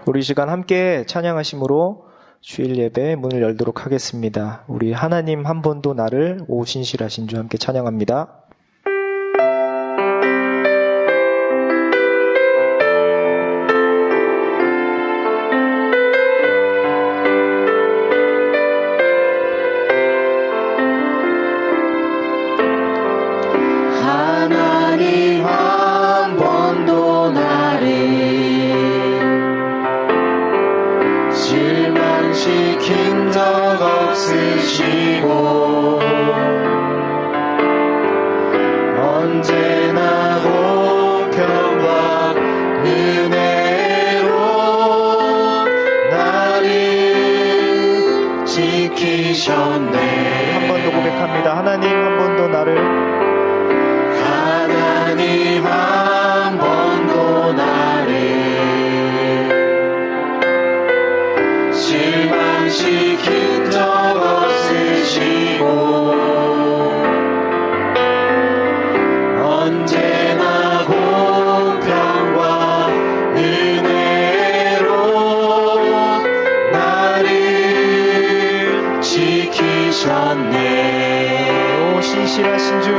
우리 시간 함께 찬양하심으로 주일 예배 문을 열도록 하겠습니다. 우리 하나님 한 번도 나를 오신실하신 주 함께 찬양합니다. 하나님 한 번도 나를 실망시킨 적 없으시고 언제나 보편과 은혜로 나를 지키셨네. 한 번 더 고백합니다. 하나님 한 번도 나를 하나님 한 번도 나를 실망시킨 적 없으시고 언제나 공평과 은혜로 나를 지키셨네. 오 신실하신 주,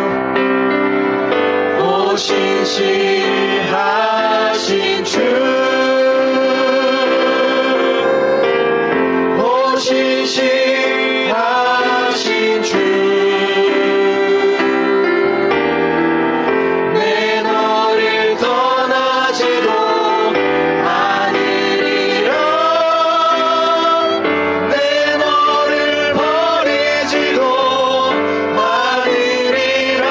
오 신실하신 주, 오 신실하신 주, 내 너를 떠나지도 않으리라. 내 너를 버리지도 않으리라.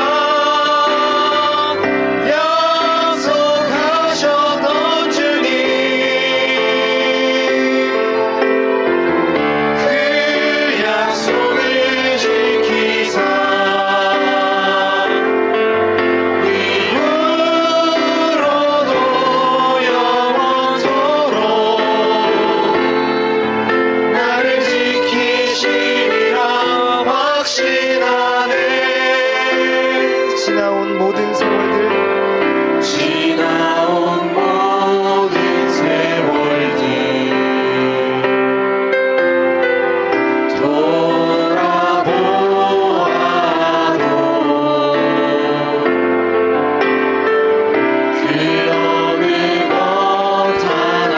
약속하셨던 주님, 그 약속을 지키사 이후로도 영원토록 나를 지키시리라 확신하네. 지나온 모든 세월들 지나온 모든 세월들 돌아보아도 그 어느 것 하나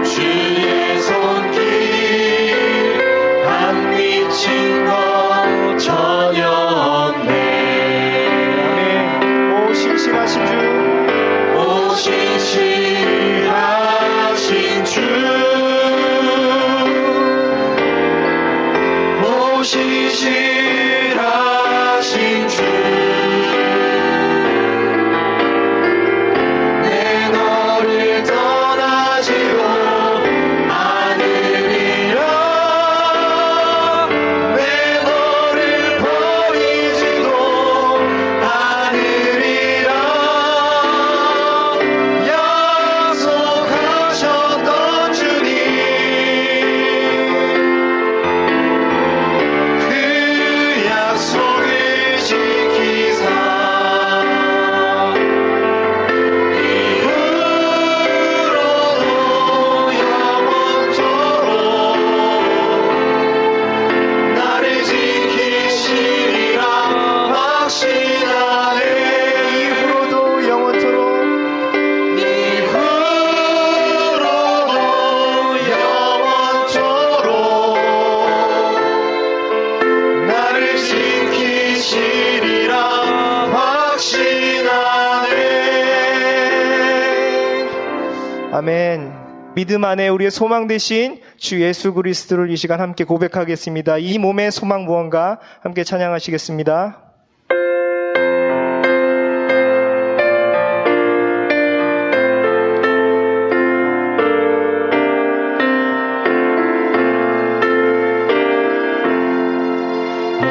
주의 손길 안 미친 것 전혀 없네. 오 신실하신 주, 오 신실하신 주, 오 신실하신 주, 내 너를 떠나지도 않으리라. 내 너를 버리지도 않으리라. 약속하셨던 주님, 그 약속을 지키사 이후로도 영원토록 나를 지키시리라 확신하네. 이후로도 영원토록 이후로도 영원토록 나를 지키시리라 확신하네. 아멘. 믿음 안에 우리의 소망 되신 주 예수 그리스도를 이 시간 함께 고백하겠습니다. 이 몸의 소망 무언가 함께 찬양하시겠습니다.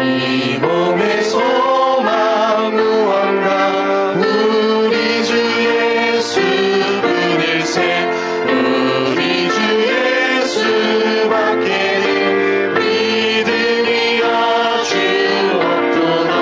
이 몸의 소망 무언가 우리 주 예수 그일세 우리 주 예수밖에 믿음이여 주 없도다.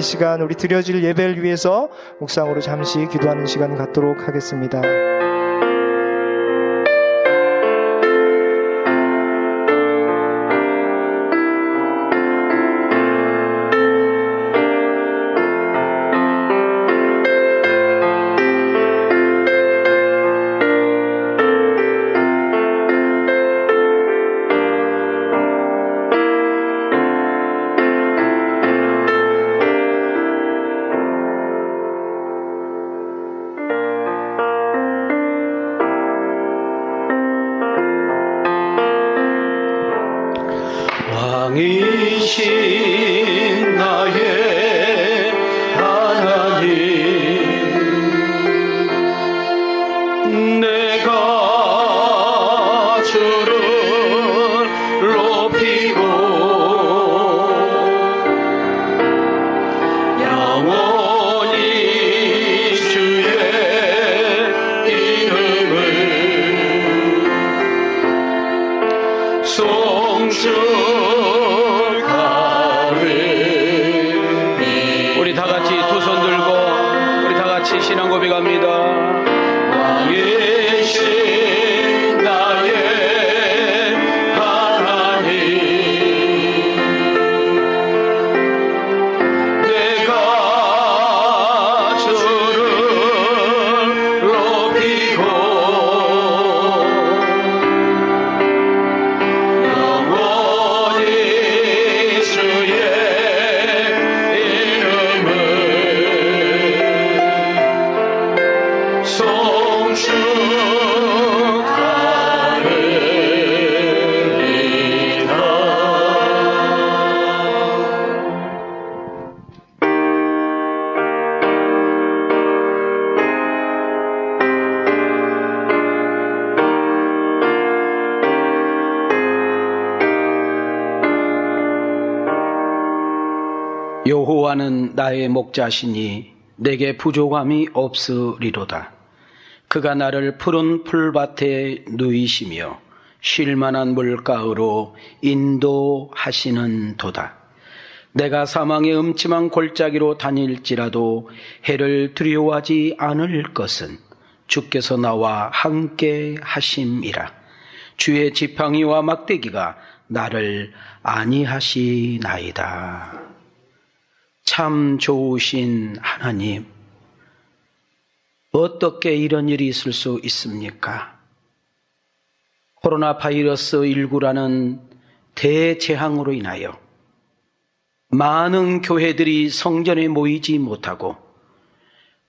시간 우리 드려질 예배를 위해서 묵상으로 잠시 기도하는 시간 갖도록 하겠습니다. 왕이신 나의 하나님, 내가 주를 높이고 영원히 주의 이름을 우리 다 같이 두 손 들고 우리 다 같이 신앙 고백합니다. 왕이신 나의 하나님, 내가 주를 높이고 영원히 주의 여호와는 나의 목자시니 내게 부족함이 없으리로다. 그가 나를 푸른 풀밭에 누이시며 쉴만한 물가으로 인도하시는 도다. 내가 사망의 음침한 골짜기로 다닐지라도 해를 두려워하지 않을 것은 주께서 나와 함께 하심이라. 주의 지팡이와 막대기가 나를 안위하시나이다. 참 좋으신 하나님, 어떻게 이런 일이 있을 수 있습니까? 코로나 바이러스 19라는 대재앙으로 인하여 많은 교회들이 성전에 모이지 못하고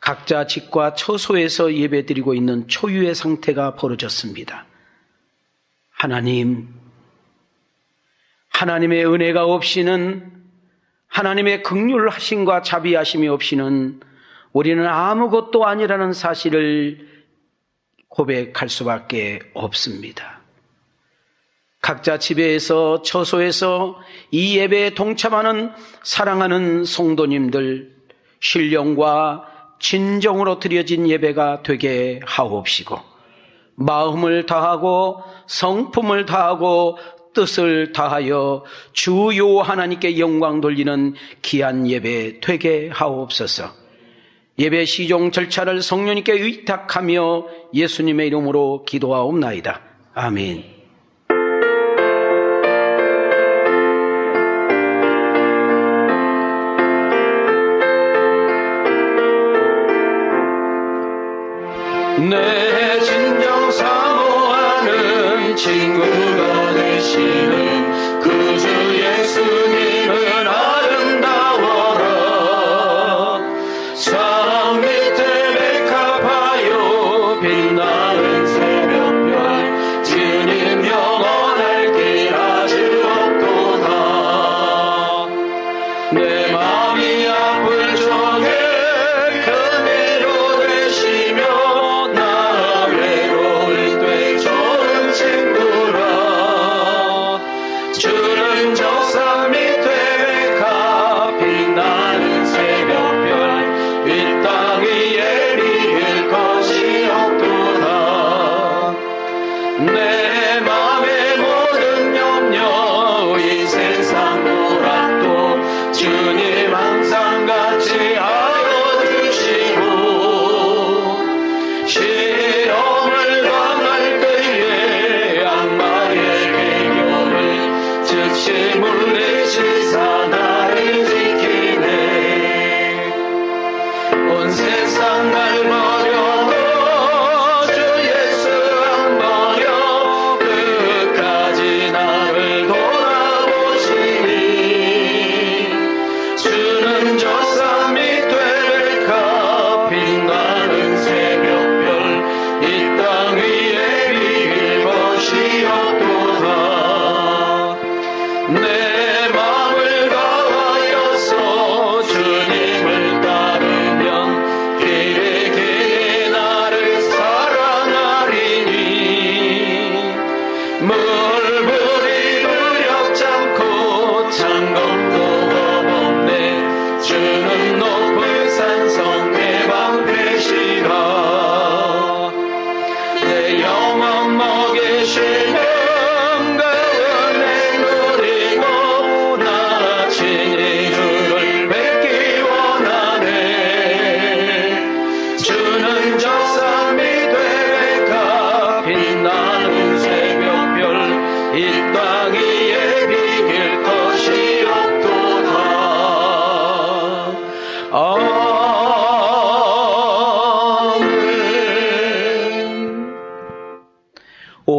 각자 집과 처소에서 예배드리고 있는 초유의 상태가 벌어졌습니다. 하나님, 하나님의 은혜가 없이는, 하나님의 긍휼하심과 자비하심이 없이는 우리는 아무것도 아니라는 사실을 고백할 수밖에 없습니다. 각자 집에서 처소에서 이 예배에 동참하는 사랑하는 성도님들, 신령과 진정으로 드려진 예배가 되게 하옵시고, 마음을 다하고 성품을 다하고 뜻을 다하여 주요 하나님께 영광 돌리는 귀한 예배 되게 하옵소서. 예배 시종 절차를 성령님께 의탁하며 예수님의 이름으로 기도하옵나이다. 아멘. 내 진정 사모하는 친구가 되시는 그 주 예수님은 아름다워라. 산 밑에 백합하여 빛나는 새벽별, 주님 영원할 길 아주 없도다. 내 마음이 아플 적에 그 위로 되시며 나 외로울 때 좋은 친구라. 주는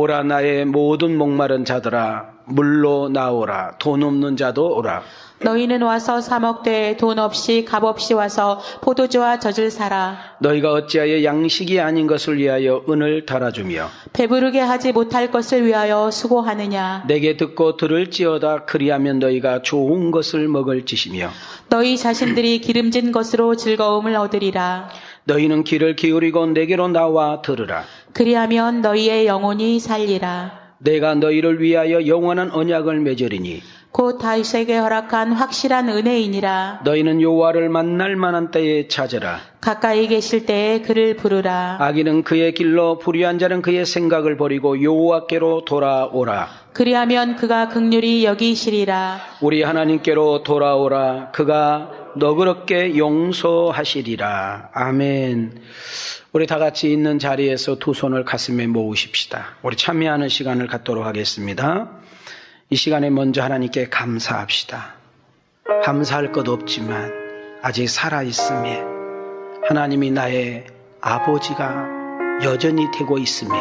오라 나의 모든 목마른 자들아 물로 나오라 돈 없는 자도 오라. 너희는 와서 사 먹되 돈 없이 값 없이 와서 포도주와 젖을 사라. 너희가 어찌하여 양식이 아닌 것을 위하여 은을 달아주며 배부르게 하지 못할 것을 위하여 수고하느냐. 내게 듣고 들을지어다. 그리하면 너희가 좋은 것을 먹을 지시며 너희 자신들이 기름진 것으로 즐거움을 얻으리라. 너희는 귀를 기울이고 내게로 나와 들으라. 그리하면 너희의 영혼이 살리라. 내가 너희를 위하여 영원한 언약을 맺으리니 곧 다윗에게 허락한 확실한 은혜이니라. 너희는 여호와를 만날 만한 때에 찾으라. 가까이 계실 때에 그를 부르라. 악인은 그의 길로 불의한 자는 그의 생각을 버리고 여호와께로 돌아오라. 그리하면 그가 긍휼히 여기시리라. 우리 하나님께로 돌아오라. 그가 너그럽게 용서하시리라. 아멘. 우리 다 같이 있는 자리에서 두 손을 가슴에 모으십시다. 우리 참여하는 시간을 갖도록 하겠습니다. 이 시간에 먼저 하나님께 감사합시다. 감사할 것 없지만 아직 살아있음에 하나님이 나의 아버지가 여전히 되고 있음에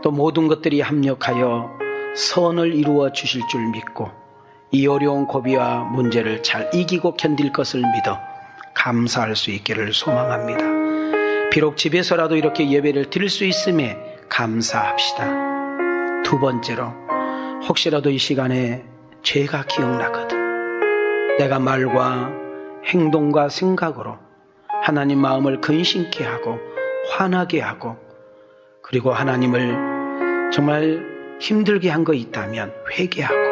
또 모든 것들이 합력하여 선을 이루어 주실 줄 믿고 이 어려운 고비와 문제를 잘 이기고 견딜 것을 믿어 감사할 수 있기를 소망합니다. 비록 집에서라도 이렇게 예배를 드릴 수 있음에 감사합시다. 두 번째로 혹시라도 이 시간에 죄가 기억나거든 내가 말과 행동과 생각으로 하나님 마음을 근심케 하고 화나게 하고 그리고 하나님을 정말 힘들게 한 거 있다면 회개하고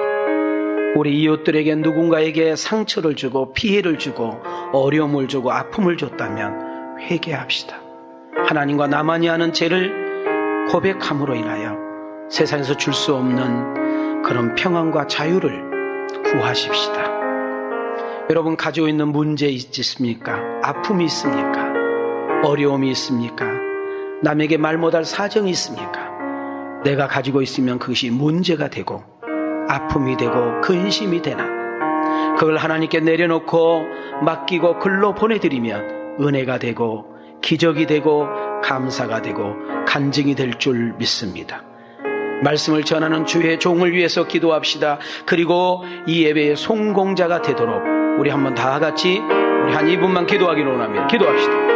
우리 이웃들에게 누군가에게 상처를 주고 피해를 주고 어려움을 주고 아픔을 줬다면 회개합시다. 하나님과 나만이 하는 죄를 고백함으로 인하여 세상에서 줄 수 없는 그런 평안과 자유를 구하십시다. 여러분 가지고 있는 문제 있습니까? 아픔이 있습니까? 어려움이 있습니까? 남에게 말 못할 사정이 있습니까? 내가 가지고 있으면 그것이 문제가 되고 아픔이 되고 근심이 되나 그걸 하나님께 내려놓고 맡기고 글로 보내드리면 은혜가 되고 기적이 되고 감사가 되고 간증이 될 줄 믿습니다. 말씀을 전하는 주의 종을 위해서 기도합시다. 그리고 이 예배의 성공자가 되도록 우리 한번 다 같이 우리 한 2분만 기도하기로 원합니다. 기도합시다.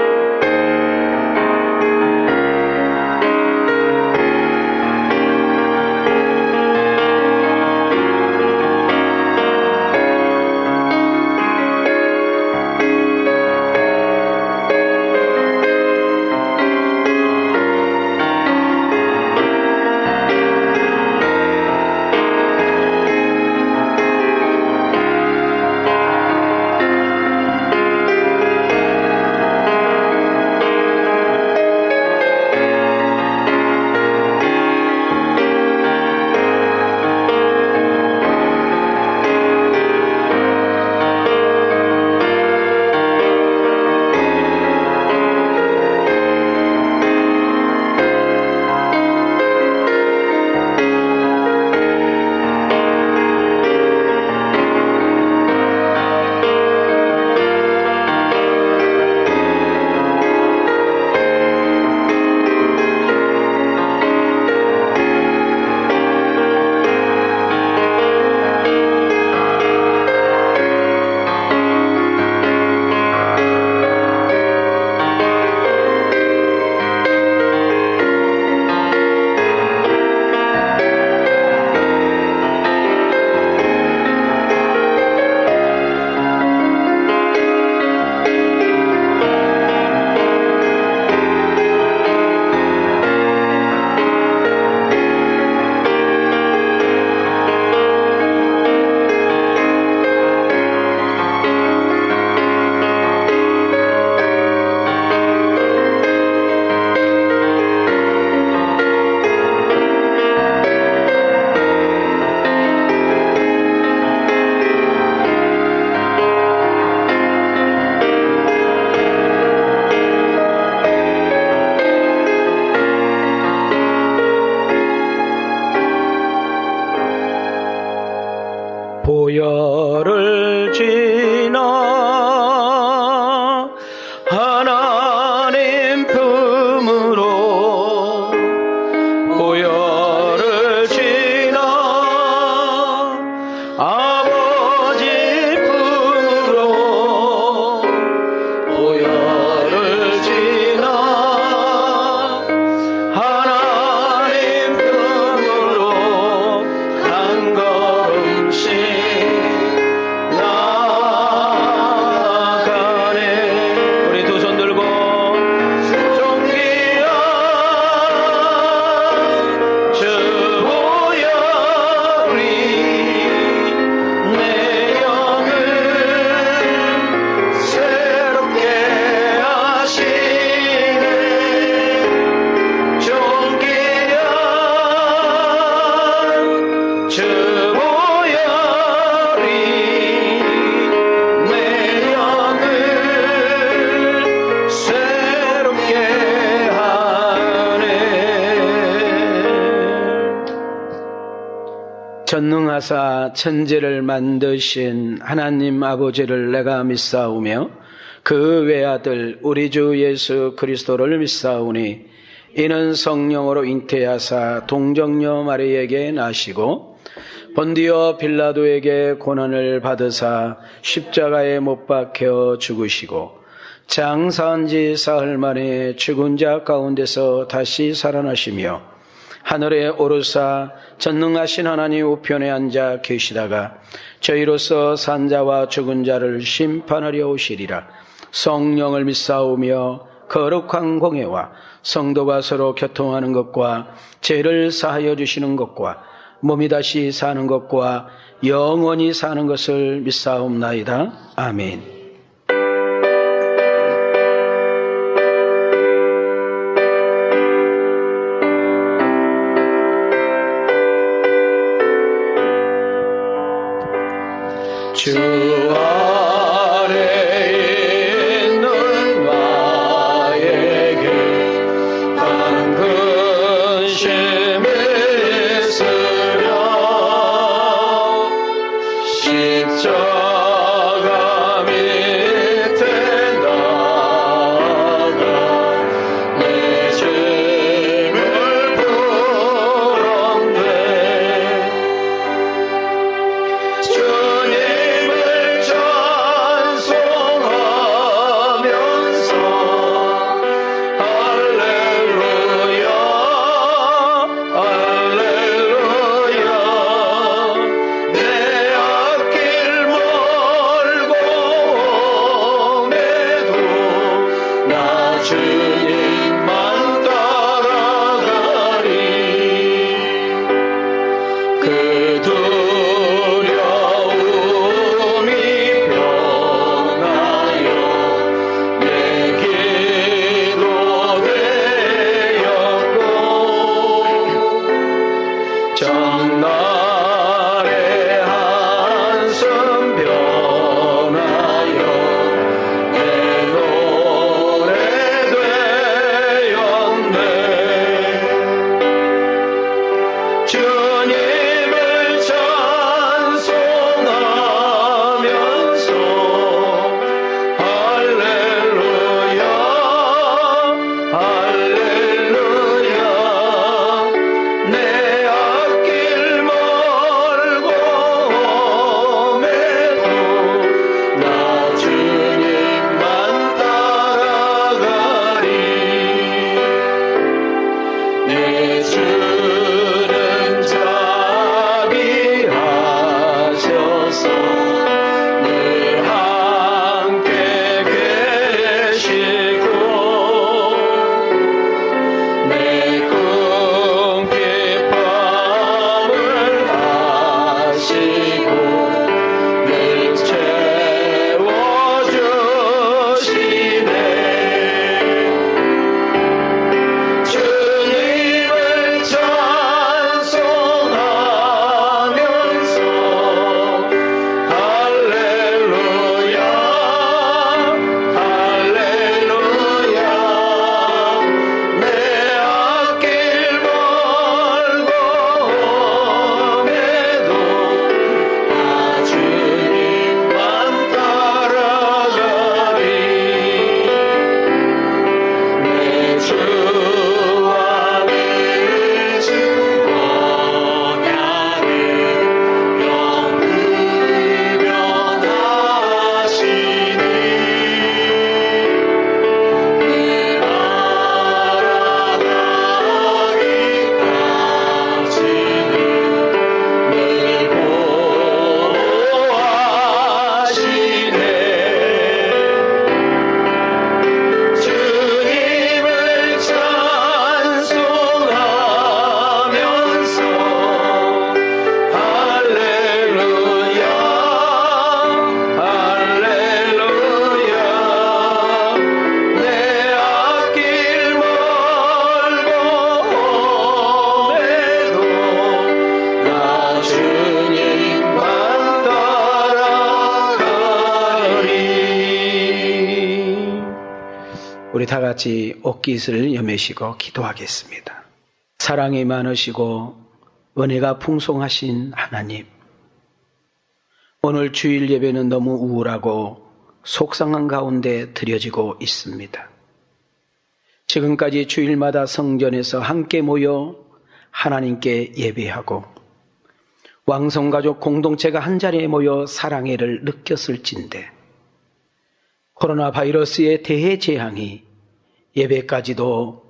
전능하사 천지를 만드신 하나님 아버지를 내가 믿사오며 그 외아들 우리 주 예수 그리스도를 믿사오니 이는 성령으로 잉태하사 동정녀 마리에게 나시고 본디오 빌라도에게 고난을 받으사 십자가에 못 박혀 죽으시고 장사한 지 사흘 만에 죽은 자 가운데서 다시 살아나시며 하늘에 오르사 전능하신 하나님 우편에 앉아 계시다가 저희로서 산자와 죽은 자를 심판하려 오시리라. 성령을 믿사오며 거룩한 공회와 성도가 서로 교통하는 것과 죄를 사하여 주시는 것과 몸이 다시 사는 것과 영원히 사는 것을 믿사옵나이다. 아멘. 주 안에 있는 나에게 단 근심이 있으랴. 십자가 밑에 나아가 내 짐을 풀었네. 주님만 따라가리. 그 두려움이 변하여 내 기도 되었고 전날의 한숨 변하여 내 노래 주님을 찬송하면서 할렐루야 할렐루야. 내 앞길 멀고 험해도 나 주님만 따라가리. 내 주는 자비하셔서 늘 함께 계시고 내 궁핍함을 아시고 늘 채워주시네. 주님을 찬송하면서 할렐루야 할렐루야. 내 앞길 멀고 험해도 나 주님만 따라가리. 내 주 안에 언약을 영불변하시니 늘 알아가기까지는 늘 보호하시네. 주님을 찬송하면서 할렐루야 할렐루야. 내 앞길 멀고 험해도 나 주님만 따라가리. 우리 다 같이 옷깃을 여매시고 기도하겠습니다. 사랑이 많으시고 은혜가 풍성하신 하나님, 오늘 주일 예배는 너무 우울하고 속상한 가운데 드려지고 있습니다. 지금까지 주일마다 성전에서 함께 모여 하나님께 예배하고 왕성가족 공동체가 한자리에 모여 사랑회를 느꼈을진데 코로나 바이러스의 대재앙이 예배까지도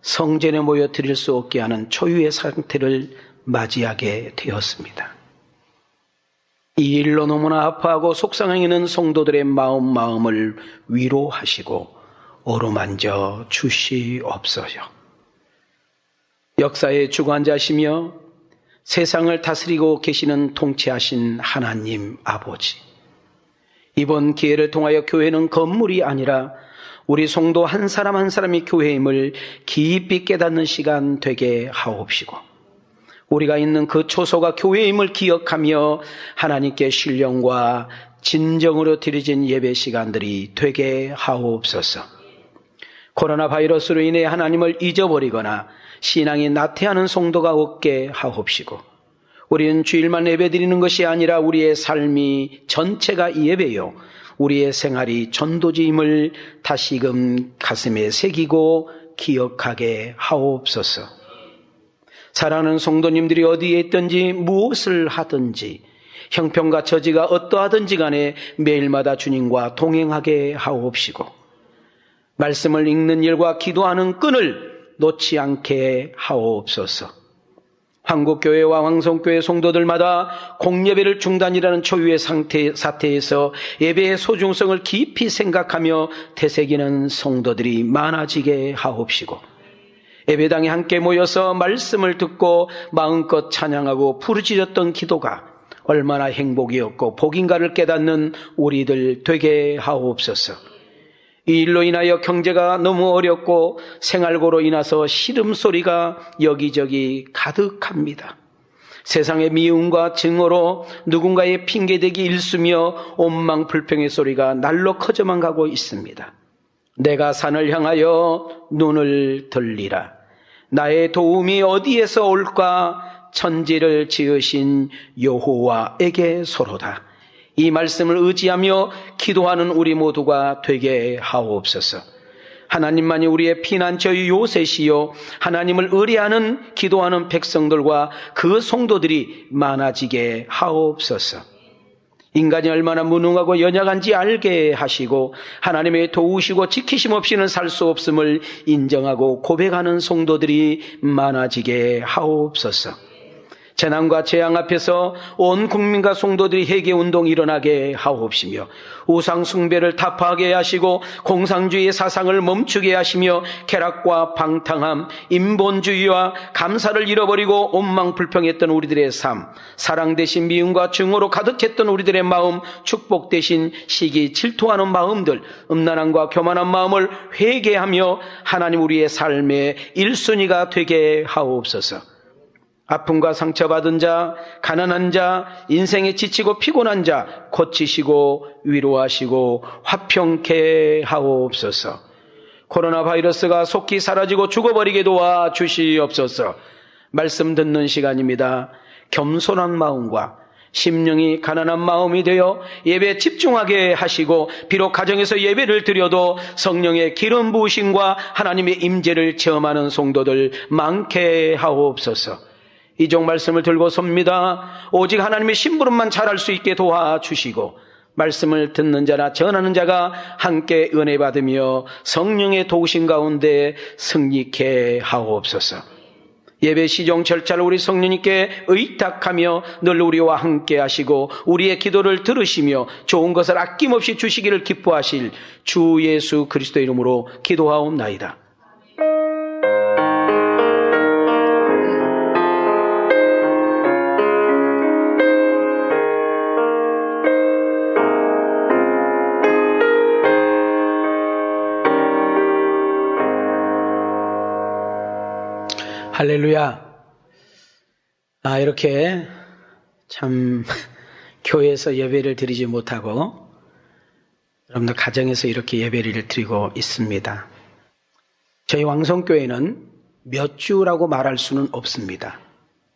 성전에 모여 드릴 수 없게 하는 초유의 상태를 맞이하게 되었습니다. 이 일로 너무나 아파하고 속상해 있는 성도들의 마음을 위로하시고 어루만져 주시옵소서. 역사의 주관자시며 세상을 다스리고 계시는 통치하신 하나님 아버지, 이번 기회를 통하여 교회는 건물이 아니라 우리 성도 한 사람 한 사람이 교회임을 깊이 깨닫는 시간 되게 하옵시고, 우리가 있는 그 초소가 교회임을 기억하며 하나님께 신령과 진정으로 드려진 예배 시간들이 되게 하옵소서. 코로나 바이러스로 인해 하나님을 잊어버리거나 신앙이 나태하는 성도가 없게 하옵시고, 우리는 주일만 예배드리는 것이 아니라 우리의 삶이 전체가 예배요 우리의 생활이 전도지임을 다시금 가슴에 새기고 기억하게 하옵소서. 사랑하는 성도님들이 어디에 있든지 무엇을 하든지 형편과 처지가 어떠하든지 간에 매일마다 주님과 동행하게 하옵시고, 말씀을 읽는 일과 기도하는 끈을 놓지 않게 하옵소서. 한국교회와 황성교회 성도들마다 공예배를 중단이라는 초유의 사태에서 예배의 소중성을 깊이 생각하며 되새기는 성도들이 많아지게 하옵시고, 예배당에 함께 모여서 말씀을 듣고 마음껏 찬양하고 부르짖었던 기도가 얼마나 행복이었고 복인가를 깨닫는 우리들 되게 하옵소서. 이 일로 인하여 경제가 너무 어렵고 생활고로 인해서 시름소리가 여기저기 가득합니다. 세상의 미움과 증오로 누군가의 핑계대기 일쑤며 원망불평의 소리가 날로 커져만 가고 있습니다. 내가 산을 향하여 눈을 들리라. 나의 도움이 어디에서 올까? 천지를 지으신 여호와에게 소로다. 이 말씀을 의지하며 기도하는 우리 모두가 되게 하옵소서. 하나님만이 우리의 피난처의 요새시요 하나님을 의뢰하는 기도하는 백성들과 그 성도들이 많아지게 하옵소서. 인간이 얼마나 무능하고 연약한지 알게 하시고 하나님의 도우시고 지키심 없이는 살 수 없음을 인정하고 고백하는 성도들이 많아지게 하옵소서. 재난과 재앙 앞에서 온 국민과 성도들이 회개운동이 일어나게 하옵시며, 우상 숭배를 타파하게 하시고 공산주의의 사상을 멈추게 하시며 쾌락과 방탕함, 인본주의와 감사를 잃어버리고 원망불평했던 우리들의 삶, 사랑 대신 미움과 증오로 가득했던 우리들의 마음, 축복 대신 시기 질투하는 마음들, 음란함과 교만한 마음을 회개하며 하나님 우리의 삶의 1순위가 되게 하옵소서. 아픔과 상처받은 자, 가난한 자, 인생에 지치고 피곤한 자 고치시고 위로하시고 화평케 하옵소서. 코로나 바이러스가 속히 사라지고 죽어버리게 도와주시옵소서. 말씀 듣는 시간입니다. 겸손한 마음과 심령이 가난한 마음이 되어 예배에 집중하게 하시고, 비록 가정에서 예배를 드려도 성령의 기름 부으심과 하나님의 임재를 체험하는 성도들 많게 하옵소서. 이종 말씀을 들고 섭니다. 오직 하나님의 심부름만 잘할 수 있게 도와주시고, 말씀을 듣는 자나 전하는 자가 함께 은혜 받으며 성령의 도우심 가운데 승리케 하옵소서. 예배 시종 절차를 우리 성령님께 의탁하며 늘 우리와 함께 하시고 우리의 기도를 들으시며 좋은 것을 아낌없이 주시기를 기뻐하실 주 예수 그리스도 이름으로 기도하옵나이다. 할렐루야. 이렇게 참 교회에서 예배를 드리지 못하고 여러분들 가정에서 이렇게 예배를 드리고 있습니다. 저희 왕성교회는 몇 주라고 말할 수는 없습니다.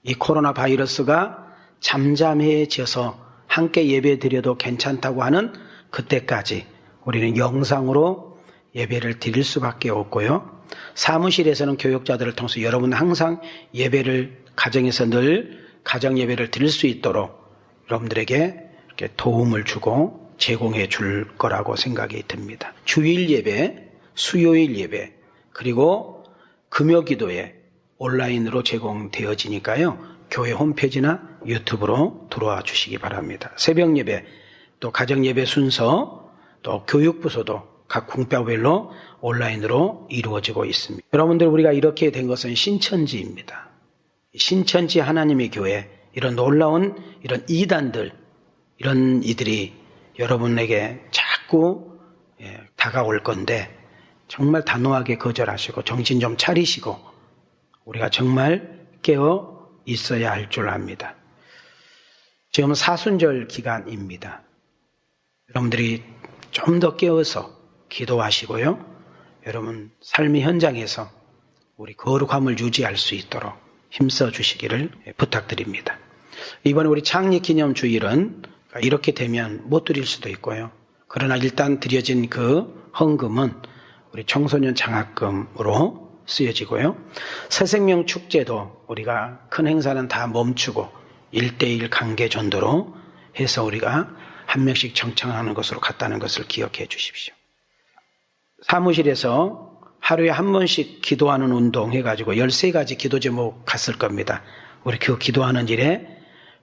이 코로나 바이러스가 잠잠해져서 함께 예배 드려도 괜찮다고 하는 그때까지 우리는 영상으로 예배를 드릴 수밖에 없고요. 사무실에서는 교육자들을 통해서 여러분 항상 예배를 가정에서 늘 가정 예배를 드릴 수 있도록 여러분들에게 이렇게 도움을 주고 제공해 줄 거라고 생각이 듭니다. 주일 예배, 수요일 예배, 그리고 금요 기도에 온라인으로 제공되어지니까요. 교회 홈페이지나 유튜브로 들어와 주시기 바랍니다. 새벽 예배, 또 가정 예배 순서, 또 교육부서도 각 궁뼈별로 온라인으로 이루어지고 있습니다. 여러분들, 우리가 이렇게 된 것은 신천지입니다. 신천지 하나님의 교회, 이런 놀라운 이런 이단들, 이런 이들이 여러분에게 자꾸 다가올 건데 정말 단호하게 거절하시고 정신 좀 차리시고 우리가 정말 깨어 있어야 할 줄 압니다. 지금은 사순절 기간입니다. 여러분들이 좀 더 깨어서 기도하시고요. 여러분 삶의 현장에서 우리 거룩함을 유지할 수 있도록 힘써 주시기를 부탁드립니다. 이번에 우리 창립기념 주일은 이렇게 되면 못 드릴 수도 있고요. 그러나 일단 드려진 그 헌금은 우리 청소년 장학금으로 쓰여지고요. 새생명 축제도 우리가 큰 행사는 다 멈추고 1:1 관계 전도로 해서 우리가 한 명씩 청청하는 것으로 갔다는 것을 기억해 주십시오. 사무실에서 하루에 한 번씩 기도하는 운동 해가지고 13가지 기도 제목 갔을 겁니다. 우리 그 기도하는 일에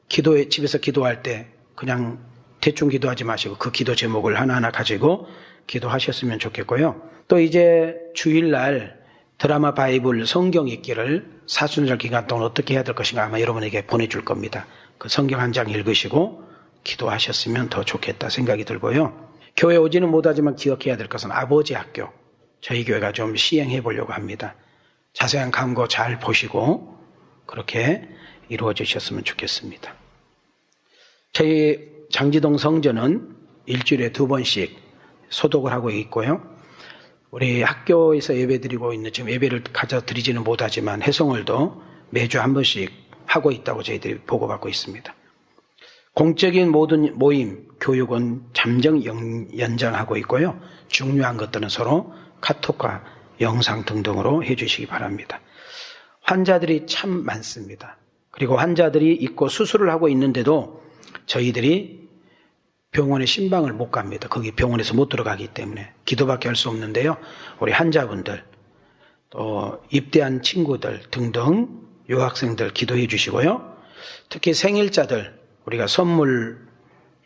집에서 기도할 때 그냥 대충 기도하지 마시고 그 기도 제목을 하나하나 가지고 기도하셨으면 좋겠고요. 또 이제 주일날 드라마 바이블 성경 읽기를 사순절 기간 동안 어떻게 해야 될 것인가 아마 여러분에게 보내줄 겁니다. 그 성경 한 장 읽으시고 기도하셨으면 더 좋겠다 생각이 들고요. 교회 오지는 못하지만 기억해야 될 것은 아버지 학교, 저희 교회가 좀 시행해 보려고 합니다. 자세한 광고 잘 보시고 그렇게 이루어 주셨으면 좋겠습니다. 저희 장지동 성전은 일주일에 2번씩 소독을 하고 있고요. 우리 학교에서 예배드리고 있는 지금 예배를 가져 드리지는 못하지만 해송월도 매주 한 번씩 하고 있다고 저희들이 보고받고 있습니다. 공적인 모든 모임, 교육은 잠정 연장하고 있고요. 중요한 것들은 서로 카톡과 영상 등등으로 해주시기 바랍니다. 환자들이 참 많습니다. 그리고 환자들이 있고 수술을 하고 있는데도 저희들이 병원에 신방을 못 갑니다. 거기 병원에서 못 들어가기 때문에 기도밖에 할 수 없는데요. 우리 환자분들, 또 입대한 친구들 등등 유학생들 기도해 주시고요. 특히 생일자들 우리가 선물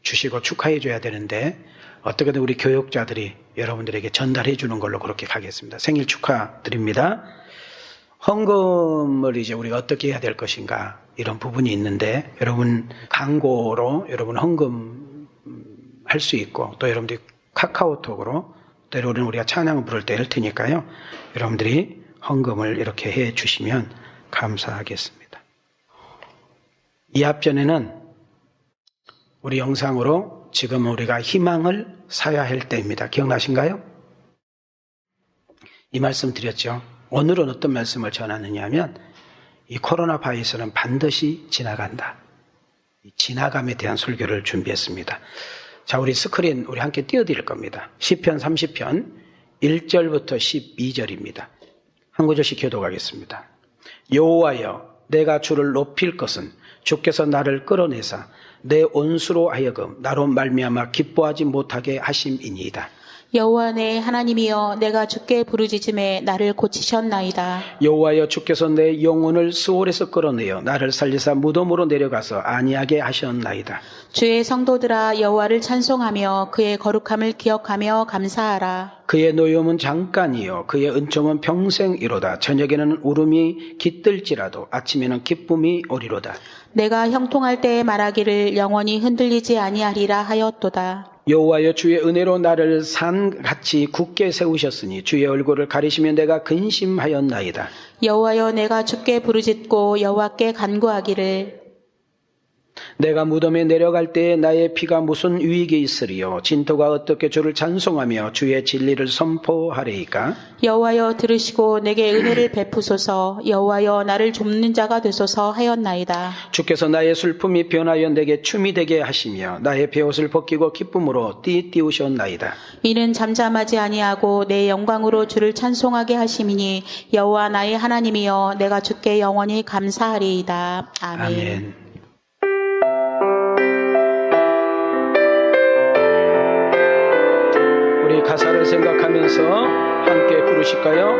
주시고 축하해 줘야 되는데 어떻게든 우리 교육자들이 여러분들에게 전달해 주는 걸로 그렇게 가겠습니다. 생일 축하드립니다. 헌금을 이제 우리가 어떻게 해야 될 것인가 이런 부분이 있는데 여러분 광고로 여러분 헌금 할 수 있고 또 여러분들이 카카오톡으로 때로는 우리가 찬양을 부를 때 할 테니까요. 여러분들이 헌금을 이렇게 해 주시면 감사하겠습니다. 이 앞전에는 우리 영상으로 지금 우리가 희망을 사야 할 때입니다. 기억나신가요? 이 말씀 드렸죠. 오늘은 어떤 말씀을 전하느냐 하면 이 코로나 바이러스는 반드시 지나간다. 이 지나감에 대한 설교를 준비했습니다. 자, 우리 스크린 우리 함께 띄워드릴 겁니다. 시편 30편 1절부터 12절입니다. 한 구절씩 교독하겠습니다. 여호와여, 내가 주를 높일 것은 주께서 나를 끌어내사 내 원수로 하여금 나로 말미암아 기뻐하지 못하게 하심이니이다. 여호와 내 하나님이여, 내가 주께 부르짖음에 나를 고치셨나이다. 여호와여, 주께서 내 영혼을 스올에서 끌어내어 나를 살리사 무덤으로 내려가서 안위하게 하셨나이다. 주의 성도들아, 여호와를 찬송하며 그의 거룩함을 기억하며 감사하라. 그의 노염은 잠깐이요 그의 은총은 평생이로다. 저녁에는 울음이 깃들지라도 아침에는 기쁨이 오리로다. 내가 형통할 때에 말하기를 영원히 흔들리지 아니하리라 하였도다. 여호와여, 주의 은혜로 나를 산같이 굳게 세우셨으니 주의 얼굴을 가리시면 내가 근심하였나이다. 여호와여, 내가 주께 부르짖고 여호와께 간구하기를 내가 무덤에 내려갈 때에 나의 피가 무슨 유익이 있으리요? 진토가 어떻게 주를 찬송하며 주의 진리를 선포하리이까? 여호와여 들으시고 내게 은혜를 베푸소서. 여호와여 나를 돕는 자가 되소서 하였나이다. 주께서 나의 슬픔이 변하여 내게 춤이 되게 하시며 나의 베옷을 벗기고 기쁨으로 띠띠우셨나이다. 이는 잠잠하지 아니하고 내 영광으로 주를 찬송하게 하심이니 여호와 나의 하나님이여 내가 주께 영원히 감사하리이다. 아멘. 아멘. 우리 가사를 생각하면서 함께 부르실까요?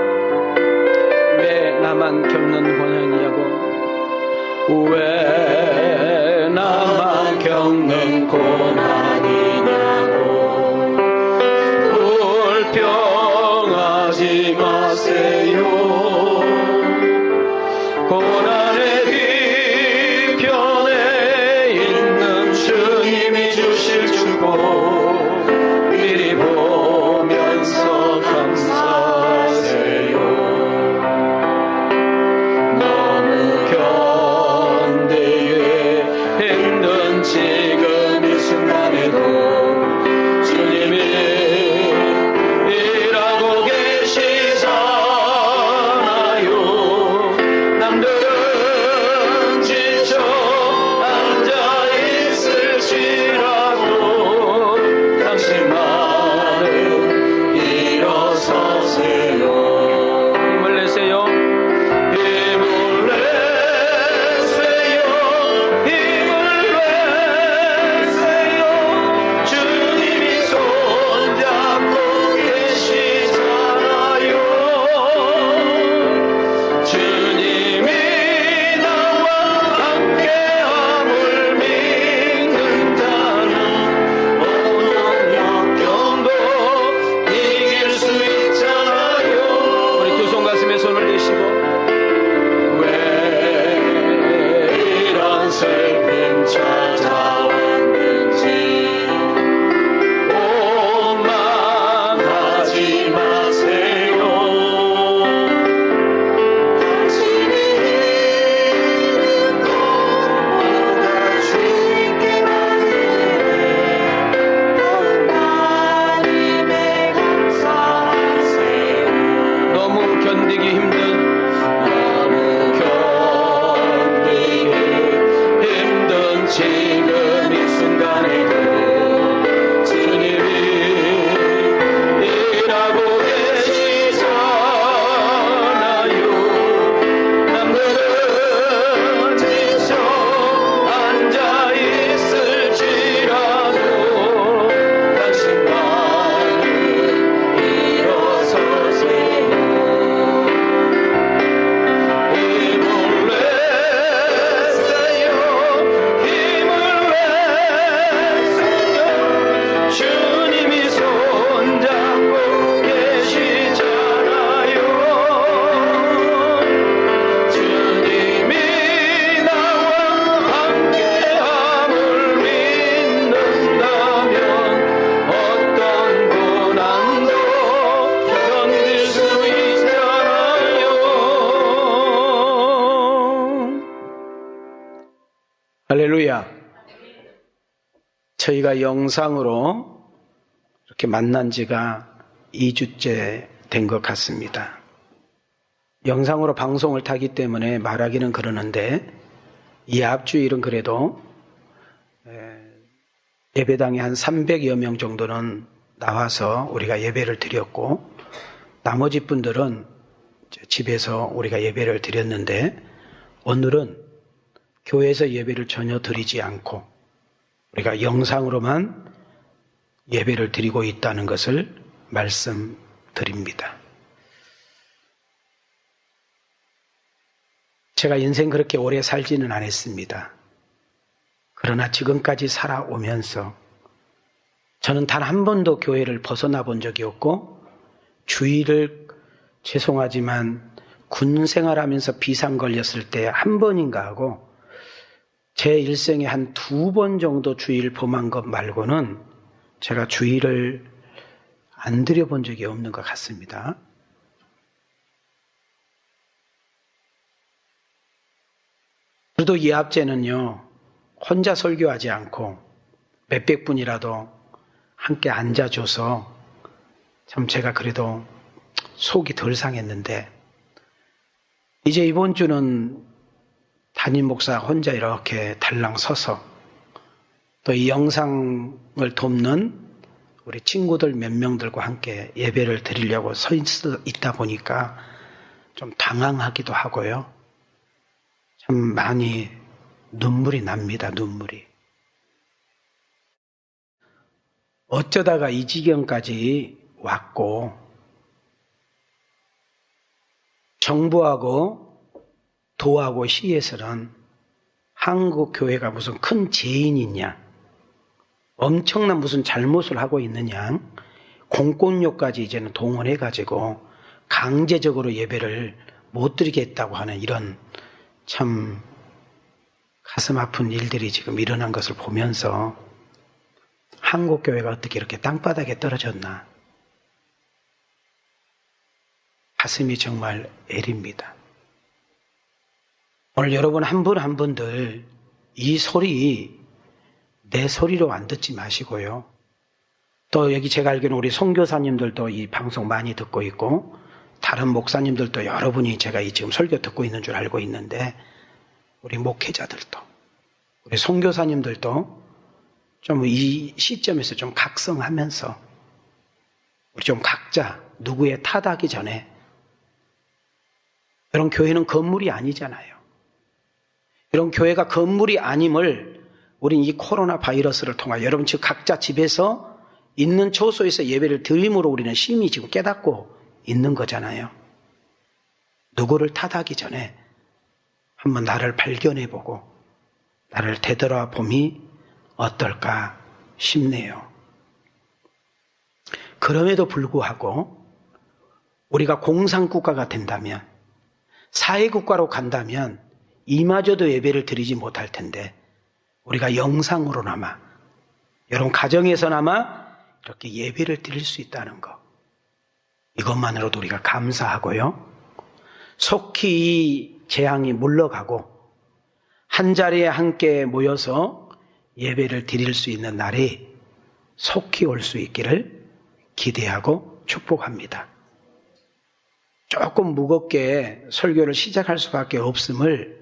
왜 나만 겪는 고난이냐고? 왜 나만 겪는 고난이냐고? 불평하지 마세요. 고난의 뒤편에 있는 주님이 주실 주고 미리 보면서 감사하세요. 너무 견디기 힘든 지금 이 순간에도 주님이 일하고 계시잖아요. 남들은 지쳐 앉아있을지라도 당신만은 일어서세요. 힘을 내세요. 힘을 내세요. 힘을 내세요. 주님이 손잡고 계시잖아요. 주님이 나와 함께함을 믿는다면 어떤 역경도 이길 수 있잖아요. 우리 두 손 가슴에 손을 대시고 왜 이런 슬픔 찾아왔는지 원망하지 마세요. 당신이 이룬 것보다 주님께 받으래 하나님의 감사하세요. 너무 견디기 힘든 지금 이 순간에도 주님이 일하고 계시잖아요. 남들은 지쳐 앉아있을지라도 당신만은 일어서세요. 힘을 내세요. 힘을 내세요. 주님이 손잡고 계시잖아요. 주님이 나와 함께함을 믿는다면 어떤 고난도 견딜 수 있잖아요. 할렐루야. 저희가 영상으로 이렇게 만난 지가 2주째 된 것 같습니다. 영상으로 방송을 타기 때문에 말하기는 그러는데 이 앞주일은 그래도 예배당에 한 300여 명 정도는 나와서 우리가 예배를 드렸고 나머지 분들은 집에서 우리가 예배를 드렸는데 오늘은 교회에서 예배를 전혀 드리지 않고 우리가 영상으로만 예배를 드리고 있다는 것을 말씀드립니다. 제가 인생 그렇게 오래 살지는 않았습니다. 그러나 지금까지 살아오면서 저는 단 한 번도 교회를 벗어나 본 적이 없고 주일을 죄송하지만 군 생활하면서 비상 걸렸을 때 한 번인가 하고 제 일생에 한 2번 정도 주일 범한 것 말고는 제가 주일을 안 드려본 적이 없는 것 같습니다. 그래도 이 압제는요 혼자 설교하지 않고 몇백 분이라도 함께 앉아줘서 참 제가 그래도 속이 덜 상했는데, 이제 이번 주는 담임 목사 혼자 이렇게 달랑 서서 또 이 영상을 돕는 우리 친구들 몇 명들과 함께 예배를 드리려고 서 있다 보니까 좀 당황하기도 하고요. 참 많이 눈물이 납니다, 눈물이. 어쩌다가 이 지경까지 왔고, 정부하고 도하고 시에서는 한국 교회가 무슨 큰 죄인이냐, 엄청난 무슨 잘못을 하고 있느냐, 공권력까지 이제는 동원해가지고 강제적으로 예배를 못 드리겠다고 하는 이런 참 가슴 아픈 일들이 지금 일어난 것을 보면서 한국 교회가 어떻게 이렇게 땅바닥에 떨어졌나, 가슴이 정말 애립니다. 오늘 여러분 한 분 한 분들 이 소리 내 소리로 안 듣지 마시고요. 또 여기 제가 알기로는 우리 선교사님들도 이 방송 많이 듣고 있고, 다른 목사님들도 여러분이 제가 이 지금 설교 듣고 있는 줄 알고 있는데, 우리 목회자들도, 우리 선교사님들도 좀 이 시점에서 좀 각성하면서 우리 좀 각자 누구의 탓하기 전에, 이런 교회는 건물이 아니잖아요. 이런 교회가 건물이 아님을 우린 이 코로나 바이러스를 통하여 여러분 지금 각자 집에서 있는 처소에서 예배를 드림으로 우리는 심히 지금 깨닫고 있는 거잖아요. 누구를 탓하기 전에 한번 나를 발견해보고 나를 되돌아봄이 어떨까 싶네요. 그럼에도 불구하고 우리가 공산국가가 된다면, 사회국가로 간다면 이마저도 예배를 드리지 못할 텐데, 우리가 영상으로나마, 여러분 가정에서나마 이렇게 예배를 드릴 수 있다는 것, 이것만으로도 우리가 감사하고요. 속히 이 재앙이 물러가고 한 자리에 함께 모여서 예배를 드릴 수 있는 날이 속히 올 수 있기를 기대하고 축복합니다. 조금 무겁게 설교를 시작할 수밖에 없음을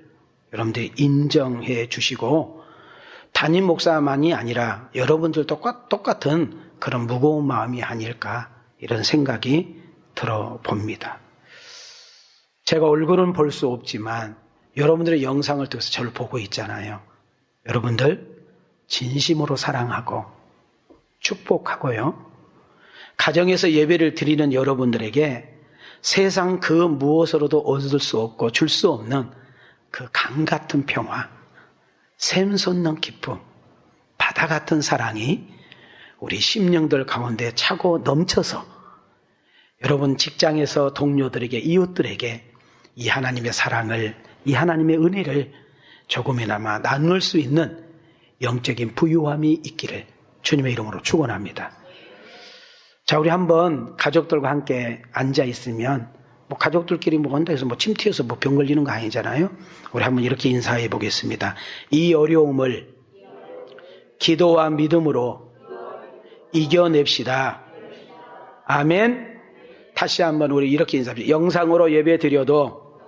여러분들이 인정해 주시고, 담임 목사만이 아니라 여러분들도 똑같은 그런 무거운 마음이 아닐까, 이런 생각이 들어봅니다. 제가 얼굴은 볼 수 없지만 여러분들의 영상을 통해서 저를 보고 있잖아요. 여러분들 진심으로 사랑하고 축복하고요. 가정에서 예배를 드리는 여러분들에게 세상 그 무엇으로도 얻을 수 없고 줄 수 없는 그 강 같은 평화, 샘솟는 기쁨, 바다 같은 사랑이 우리 심령들 가운데 차고 넘쳐서 여러분 직장에서 동료들에게, 이웃들에게 이 하나님의 사랑을, 이 하나님의 은혜를 조금이나마 나눌 수 있는 영적인 부유함이 있기를 주님의 이름으로 축원합니다. 자, 우리 한번 가족들과 함께 앉아 있으면, 가족들끼리 한다 해서 침 튀어서 병 걸리는 거 아니잖아요. 우리 한번 이렇게 인사해 보겠습니다. 이 어려움을 기도와 믿음으로 이겨냅시다. 아멘. 다시 한번 우리 이렇게 인사합니다. 영상으로 예배 드려도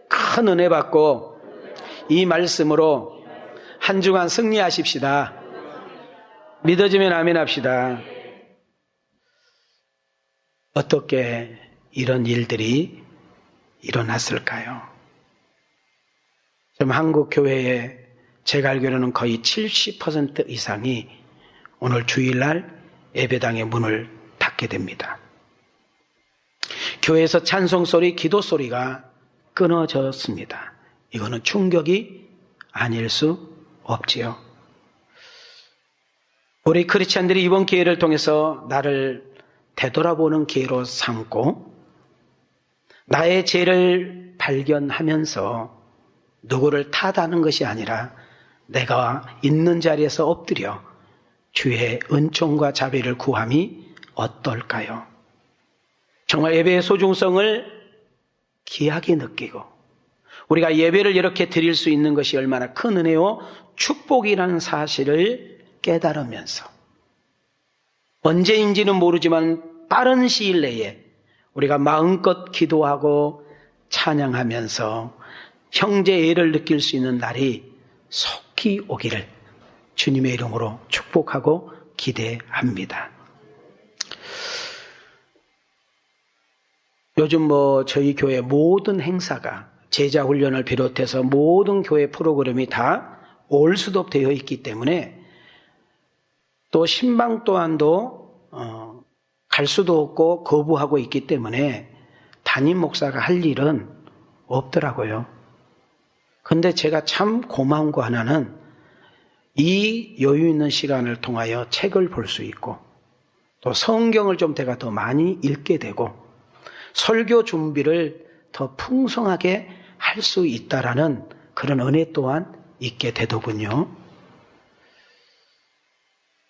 큰 은혜 받고 이 말씀으로 한 주간 승리하십시다. 믿어지면 아멘 합시다. 어떻게 이런 일들이 일어났을까요? 지금 한국 교회에 제가 알기로는 거의 70% 이상이 오늘 주일날 예배당의 문을 닫게 됩니다. 교회에서 찬송 소리, 기도 소리가 끊어졌습니다. 이거는 충격이 아닐 수 없지요. 우리 크리스찬들이 이번 기회를 통해서 나를 되돌아보는 기회로 삼고 나의 죄를 발견하면서 누구를 탓하는 것이 아니라 내가 있는 자리에서 엎드려 주의 은총과 자비를 구함이 어떨까요? 정말 예배의 소중성을 귀하게 느끼고 우리가 예배를 이렇게 드릴 수 있는 것이 얼마나 큰 은혜요 축복이라는 사실을 깨달으면서 언제인지는 모르지만 빠른 시일 내에 우리가 마음껏 기도하고 찬양하면서 형제애를 느낄 수 있는 날이 속히 오기를 주님의 이름으로 축복하고 기대합니다. 요즘 저희 교회 모든 행사가 제자 훈련을 비롯해서 모든 교회 프로그램이 다 올 수도 되어 있기 때문에 또 신방 또한도 갈 수도 없고 거부하고 있기 때문에 담임 목사가 할 일은 없더라고요. 근데 제가 참 고마운 거 하나는 이 여유 있는 시간을 통하여 책을 볼 수 있고 또 성경을 좀 제가 더 많이 읽게 되고 설교 준비를 더 풍성하게 할 수 있다라는 그런 은혜 또한 있게 되더군요.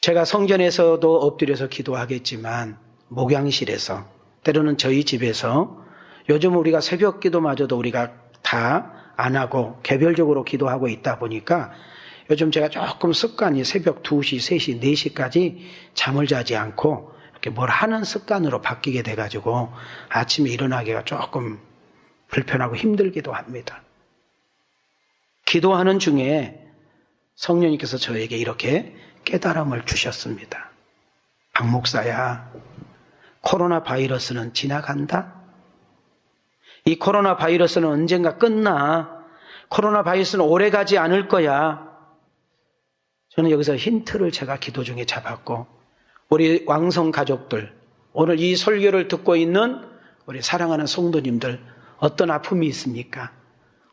제가 성전에서도 엎드려서 기도하겠지만 목양실에서 때로는 저희 집에서 요즘 우리가 새벽 기도마저도 우리가 다 안 하고 개별적으로 기도하고 있다 보니까 요즘 제가 조금 습관이 새벽 2시, 3시, 4시까지 잠을 자지 않고 이렇게 뭘 하는 습관으로 바뀌게 돼가지고 아침에 일어나기가 조금 불편하고 힘들기도 합니다. 기도하는 중에 성령님께서 저에게 이렇게 깨달음을 주셨습니다. 박 목사야, 코로나 바이러스는 지나간다? 이 코로나 바이러스는 언젠가 끝나. 코로나 바이러스는 오래 가지 않을 거야. 저는 여기서 힌트를 제가 기도 중에 잡았고 우리 왕성 가족들, 오늘 이 설교를 듣고 있는 우리 사랑하는 성도님들 어떤 아픔이 있습니까?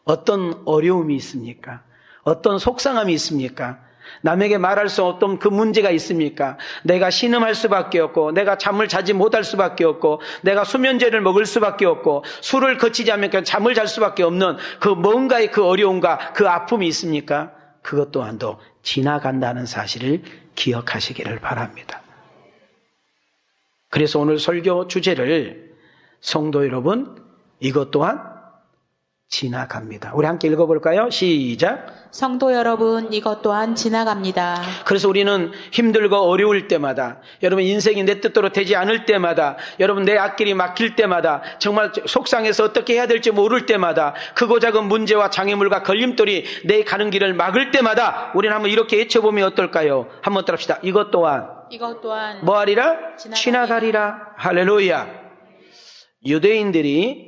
어떤 어려움이 있습니까? 어떤 속상함이 있습니까? 남에게 말할 수 없던 그 문제가 있습니까? 내가 신음할 수밖에 없고 내가 잠을 자지 못할 수밖에 없고 내가 수면제를 먹을 수밖에 없고 술을 거치지 않으면 잠을 잘 수밖에 없는 그 뭔가의 그 어려움과 그 아픔이 있습니까? 그것 또한도 지나간다는 사실을 기억하시기를 바랍니다. 그래서 오늘 설교 주제를 성도 여러분, 이것 또한 지나갑니다. 우리 함께 읽어볼까요? 시작. 성도 여러분, 이것 또한 지나갑니다. 그래서 우리는 힘들고 어려울 때마다, 여러분 인생이 내 뜻대로 되지 않을 때마다, 여러분 내 앞길이 막힐 때마다, 정말 속상해서 어떻게 해야 될지 모를 때마다, 크고 작은 문제와 장애물과 걸림돌이 내 가는 길을 막을 때마다 우리는 한번 이렇게 외쳐보면 어떨까요? 한번 따라합시다. 이것 또한 뭐하리라? 지나가리라. 할렐루야. 유대인들이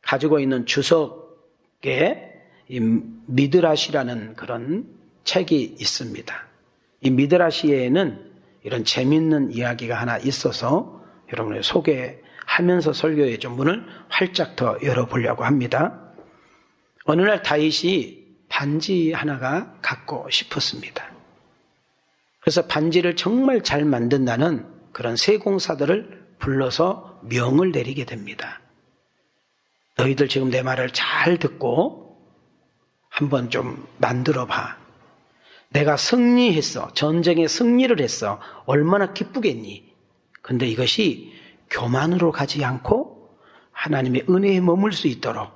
가지고 있는 주석에 이 미드라시라는 그런 책이 있습니다. 이 미드라시에는 이런 재밌는 이야기가 하나 있어서 여러분을 소개하면서 설교의 좀 문을 활짝 더 열어보려고 합니다. 어느 날 다윗이 반지 하나가 갖고 싶었습니다. 그래서 반지를 정말 잘 만든다는 그런 세공사들을 불러서 명을 내리게 됩니다. 너희들 지금 내 말을 잘 듣고 한번 좀 만들어 봐. 내가 승리했어. 전쟁에 승리를 했어. 얼마나 기쁘겠니? 근데 이것이 교만으로 가지 않고 하나님의 은혜에 머물 수 있도록,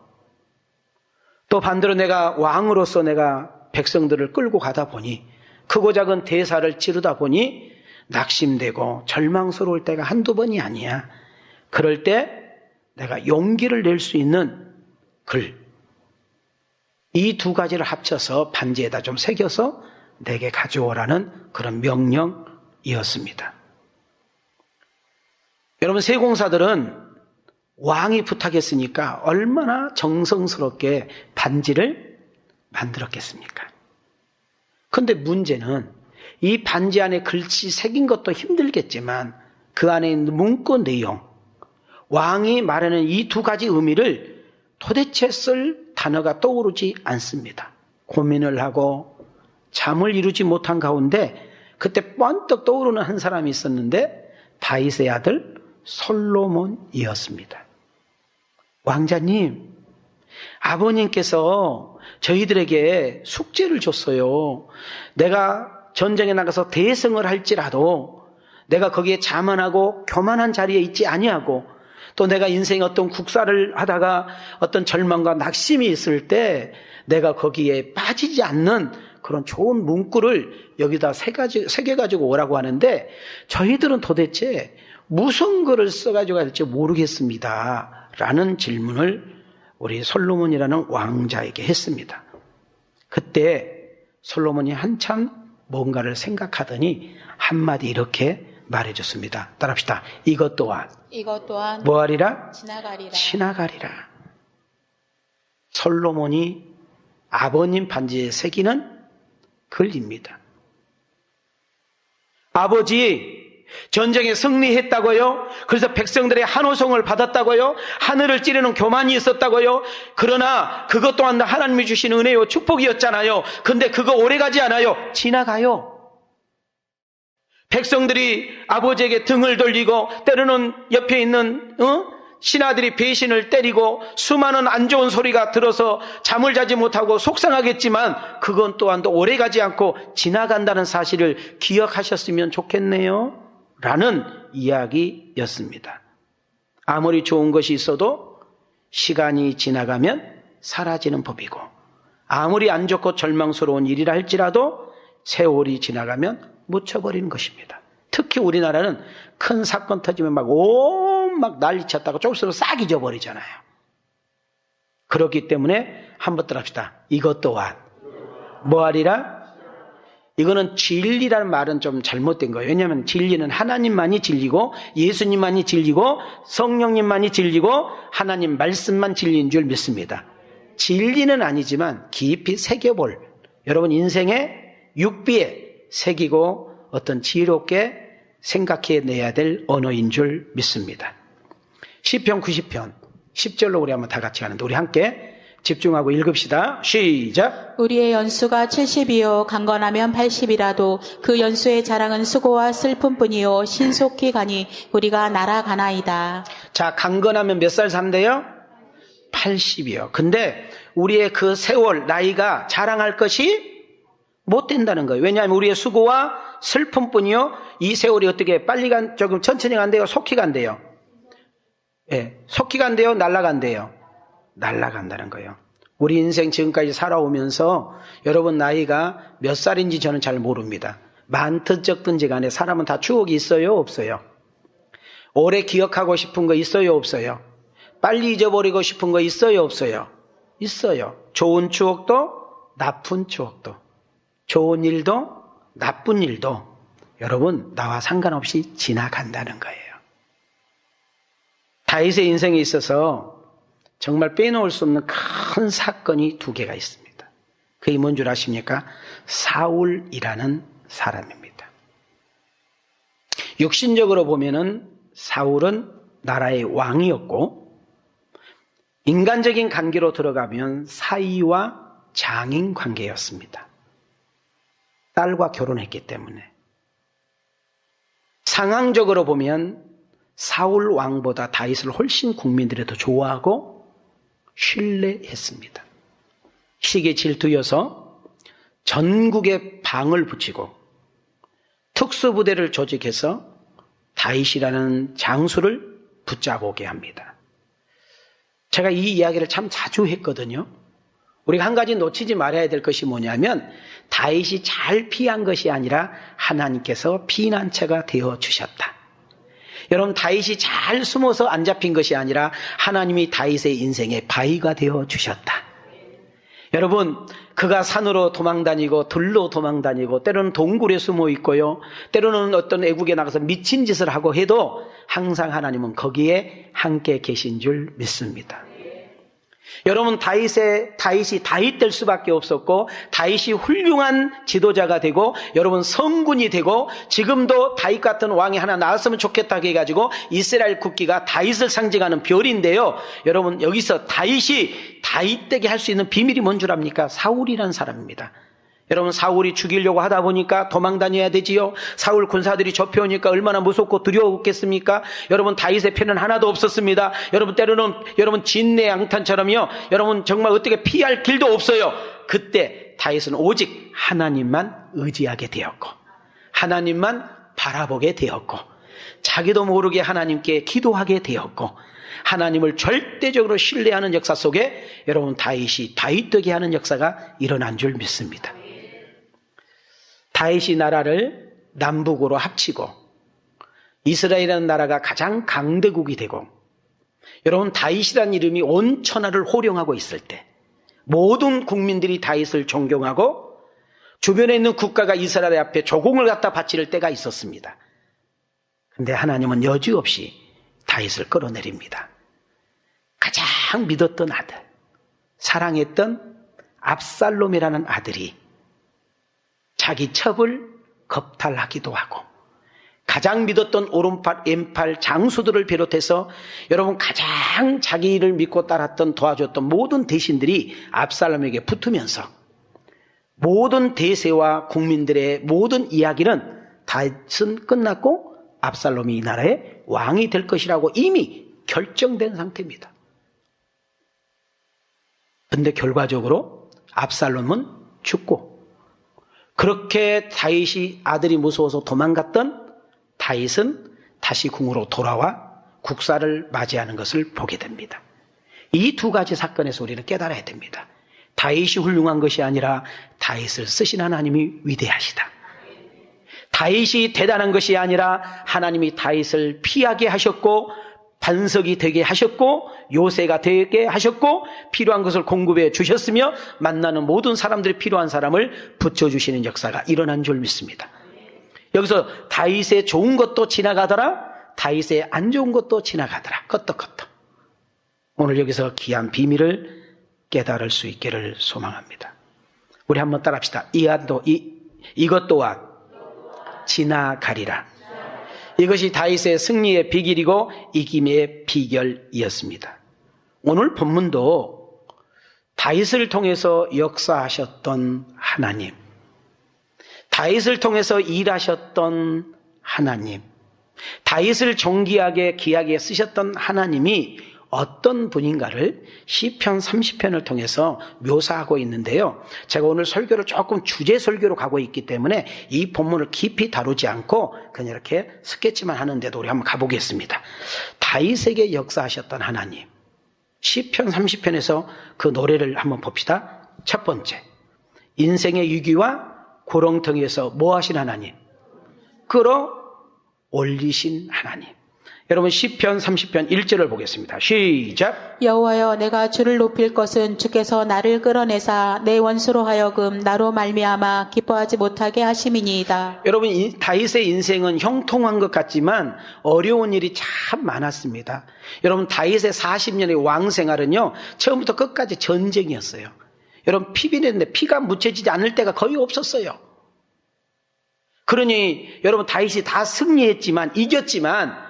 또 반대로 내가 왕으로서 내가 백성들을 끌고 가다 보니, 크고 작은 대사를 치르다 보니 낙심되고 절망스러울 때가 한두 번이 아니야. 그럴 때 내가 용기를 낼 수 있는 글, 이 두 가지를 합쳐서 반지에다 좀 새겨서 내게 가져오라는 그런 명령이었습니다. 여러분, 세공사들은 왕이 부탁했으니까 얼마나 정성스럽게 반지를 만들었겠습니까? 그런데 문제는 이 반지 안에 글씨 새긴 것도 힘들겠지만 그 안에 있는 문구 내용, 왕이 말하는 이 두 가지 의미를 도대체 쓸 단어가 떠오르지 않습니다. 고민을 하고 잠을 이루지 못한 가운데 그때 번뜩 떠오르는 한 사람이 있었는데 다윗의 아들 솔로몬이었습니다. 왕자님, 아버님께서 저희들에게 숙제를 줬어요. 내가 전쟁에 나가서 대성을 할지라도 내가 거기에 자만하고 교만한 자리에 있지 아니하고, 또 내가 인생에 어떤 국사를 하다가 어떤 절망과 낙심이 있을 때 내가 거기에 빠지지 않는 그런 좋은 문구를 여기다 새겨가지고 오라고 하는데 저희들은 도대체 무슨 글을 써가지고 할지 모르겠습니다. 라는 질문을 우리 솔로몬이라는 왕자에게 했습니다. 그때 솔로몬이 한참 뭔가를 생각하더니 한마디 이렇게 말해줬습니다. 따라합시다. 이것 또한 뭐하리라? 지나가리라. 솔로몬이 아버님 반지에 새기는 글입니다. 아버지, 전쟁에 승리했다고요? 그래서 백성들의 한호성을 받았다고요? 하늘을 찌르는 교만이 있었다고요? 그러나 그것 또한 하나님이 주신 은혜요, 축복이었잖아요. 근데 그거 오래가지 않아요. 지나가요. 백성들이 아버지에게 등을 돌리고 때로는 옆에 있는 신하들이 배신을 때리고 수많은 안 좋은 소리가 들어서 잠을 자지 못하고 속상하겠지만 그건 또한 또 오래가지 않고 지나간다는 사실을 기억하셨으면 좋겠네요. 라는 이야기였습니다. 아무리 좋은 것이 있어도 시간이 지나가면 사라지는 법이고 아무리 안 좋고 절망스러운 일이라 할지라도 세월이 지나가면 묻혀버리는 것입니다. 특히 우리나라는 큰 사건 터지면 막 난리쳤다가 조금 있으면 싹 잊어버리잖아요. 그렇기 때문에 한번 따라합시다. 이것 또한 뭐하리라? 이거는 진리라는 말은 좀 잘못된 거예요. 왜냐하면 진리는 하나님만이 진리고 예수님만이 진리고 성령님만이 진리고 하나님 말씀만 진리인 줄 믿습니다. 진리는 아니지만 깊이 새겨볼 여러분 인생의 육비에 새기고 어떤 지혜롭게 생각해내야 될 언어인 줄 믿습니다. 시편 90편 10절로 우리 한번 다 같이 하는데 우리 함께 집중하고 읽읍시다. 시작. 우리의 연수가 70이요 강건하면 80이라도 그 연수의 자랑은 수고와 슬픔뿐이요 신속히 가니 우리가 날아가나이다. 자, 강건하면 몇 살 산대요? 80이요. 근데 우리의 그 세월 나이가 자랑할 것이 못 된다는 거예요. 왜냐하면 우리의 수고와 슬픔뿐이요 이 세월이 어떻게 빨리 조금 천천히 간대요? 속히 간대요? 예, 속히 간대요? 날아간대요? 날아간다는 거예요. 우리 인생 지금까지 살아오면서 여러분 나이가 몇 살인지 저는 잘 모릅니다. 많든 적든지 간에 사람은 다 추억이 있어요? 없어요? 오래 기억하고 싶은 거 있어요? 없어요? 빨리 잊어버리고 싶은 거 있어요? 없어요? 있어요. 좋은 추억도 나쁜 추억도 좋은 일도 나쁜 일도 여러분 나와 상관없이 지나간다는 거예요. 다윗의 인생에 있어서 정말 빼놓을 수 없는 큰 사건이 두 개가 있습니다. 그게 뭔 줄 아십니까? 사울이라는 사람입니다. 육신적으로 보면은 사울은 나라의 왕이었고 인간적인 관계로 들어가면 사위와 장인 관계였습니다. 딸과 결혼했기 때문에. 상황적으로 보면 사울 왕보다 다윗을 훨씬 국민들이 더 좋아하고 신뢰했습니다. 시기에 질투여서 전국에 방을 붙이고 특수부대를 조직해서 다윗이라는 장수를 붙잡아오게 합니다. 제가 이 이야기를 참 자주 했거든요. 우리가 한 가지 놓치지 말아야 될 것이 뭐냐면 다윗이 잘 피한 것이 아니라 하나님께서 피난처가 되어주셨다. 여러분 다윗이 잘 숨어서 안 잡힌 것이 아니라 하나님이 다윗의 인생의 바위가 되어주셨다. 여러분 그가 산으로 도망다니고 들로 도망다니고 때로는 동굴에 숨어 있고요. 때로는 어떤 애국에 나가서 미친 짓을 하고 해도 항상 하나님은 거기에 함께 계신 줄 믿습니다. 여러분 다윗이 다윗 될 수밖에 없었고 다윗이 훌륭한 지도자가 되고 여러분 성군이 되고 지금도 다윗 같은 왕이 하나 나왔으면 좋겠다고 해가지고 이스라엘 국기가 다윗을 상징하는 별인데요. 여러분 여기서 다윗이 다윗되게 할 수 있는 비밀이 뭔 줄 압니까? 사울이라는 사람입니다. 여러분 사울이 죽이려고 하다 보니까 도망 다녀야 되지요. 사울 군사들이 좁혀오니까 얼마나 무섭고 두려웠겠습니까? 여러분 다윗의 편은 하나도 없었습니다. 여러분 때로는 여러분 진내양탄처럼요. 여러분 정말 어떻게 피할 길도 없어요. 그때 다윗은 오직 하나님만 의지하게 되었고 하나님만 바라보게 되었고 자기도 모르게 하나님께 기도하게 되었고 하나님을 절대적으로 신뢰하는 역사 속에 여러분 다윗이 다윗되게 하는 역사가 일어난 줄 믿습니다. 다윗이 나라를 남북으로 합치고 이스라엘이라는 나라가 가장 강대국이 되고 여러분 다윗이라는 이름이 온 천하를 호령하고 있을 때 모든 국민들이 다윗을 존경하고 주변에 있는 국가가 이스라엘 앞에 조공을 갖다 바칠 때가 있었습니다. 그런데 하나님은 여지없이 다윗을 끌어내립니다. 가장 믿었던 아들, 사랑했던 압살롬이라는 아들이 자기 첩을 겁탈하기도 하고 가장 믿었던 오른팔, 왼팔 장수들을 비롯해서 여러분 가장 자기를 믿고 따랐던 도와줬던 모든 대신들이 압살롬에게 붙으면서 모든 대세와 국민들의 모든 이야기는 다윗은 끝났고 압살롬이 이 나라의 왕이 될 것이라고 이미 결정된 상태입니다. 그런데 결과적으로 압살롬은 죽고 그렇게 다윗이 아들이 무서워서 도망갔던 다윗은 다시 궁으로 돌아와 국사를 맞이하는 것을 보게 됩니다. 이 두 가지 사건에서 우리는 깨달아야 됩니다. 다윗이 훌륭한 것이 아니라 다윗을 쓰신 하나님이 위대하시다. 다윗이 대단한 것이 아니라 하나님이 다윗을 피하게 하셨고 반석이 되게 하셨고 요새가 되게 하셨고 필요한 것을 공급해 주셨으며 만나는 모든 사람들이 필요한 사람을 붙여주시는 역사가 일어난 줄 믿습니다. 여기서 다윗의 좋은 것도 지나가더라, 다윗의 안 좋은 것도 지나가더라. 껐떡껐떡. 오늘 여기서 귀한 비밀을 깨달을 수 있기를 소망합니다. 우리 한번 따라합시다. 이것 또한 지나가리라. 이것이 다윗의 승리의 비결이고 이김의 비결이었습니다. 오늘 본문도 다윗을 통해서 역사하셨던 하나님, 다윗을 통해서 일하셨던 하나님, 다윗을 존귀하게 귀하게 쓰셨던 하나님이 어떤 분인가를 시편 30편을 통해서 묘사하고 있는데요. 제가 오늘 설교를 조금 주제 설교로 가고 있기 때문에 이 본문을 깊이 다루지 않고 그냥 이렇게 스케치만 하는데도 우리 한번 가보겠습니다. 다윗에게 역사하셨던 하나님, 시편 30편에서 그 노래를 한번 봅시다. 첫 번째, 인생의 위기와 구렁텅이에서 뭐 하신 하나님? 끌어올리신 하나님. 여러분 시편 30편 1절을 보겠습니다. 시작. 여호와여, 내가 주를 높일 것은 주께서 나를 끌어내사 내 원수로 하여금 나로 말미암아 기뻐하지 못하게 하심이니이다. 여러분 다윗의 인생은 형통한 것 같지만 어려운 일이 참 많았습니다. 여러분 다윗의 40년의 왕 생활은요 처음부터 끝까지 전쟁이었어요. 여러분 피비냈는데 피가 묻혀지지 않을 때가 거의 없었어요. 그러니 여러분 다윗이 다 승리했지만 이겼지만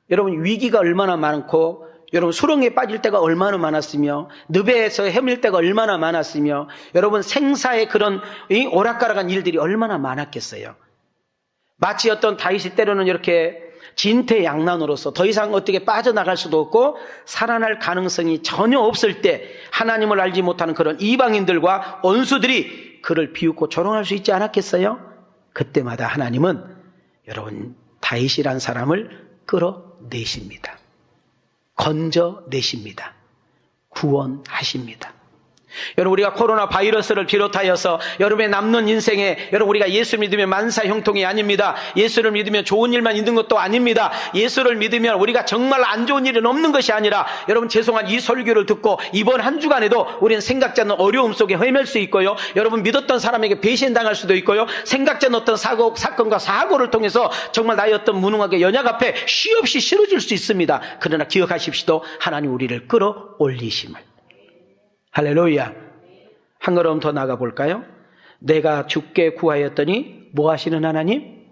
여러분 위기가 얼마나 많고 여러분 수렁에 빠질 때가 얼마나 많았으며 늪에서 헤맬 때가 얼마나 많았으며 여러분 생사의 그런 오락가락한 일들이 얼마나 많았겠어요. 마치 어떤 다윗이 때로는 이렇게 진퇴양난으로서 더 이상 어떻게 빠져나갈 수도 없고 살아날 가능성이 전혀 없을 때 하나님을 알지 못하는 그런 이방인들과 원수들이 그를 비웃고 조롱할 수 있지 않았겠어요? 그때마다 하나님은 여러분 다윗이란 사람을 끌어내십니다. 건져내십니다. 구원하십니다. 여러분 우리가 코로나 바이러스를 비롯하여서 여러분의 남는 인생에 여러분 우리가 예수 믿으면 만사 형통이 아닙니다. 예수를 믿으면 좋은 일만 있는 것도 아닙니다. 예수를 믿으면 우리가 정말 안 좋은 일은 없는 것이 아니라 여러분 죄송한 이 설교를 듣고 이번 한 주간에도 우리는 생각지 않는 어려움 속에 헤맬 수 있고요. 여러분 믿었던 사람에게 배신당할 수도 있고요. 생각지 않는 어떤 사건과 사고를 통해서 정말 나의 어떤 무능하게 연약 앞에 쉬없이 쓰러질 수 있습니다. 그러나 기억하십시오. 하나님 우리를 끌어올리심을. 할렐루야. 한 걸음 더 나가 볼까요? 내가 주께 구하였더니 뭐 하시는 하나님?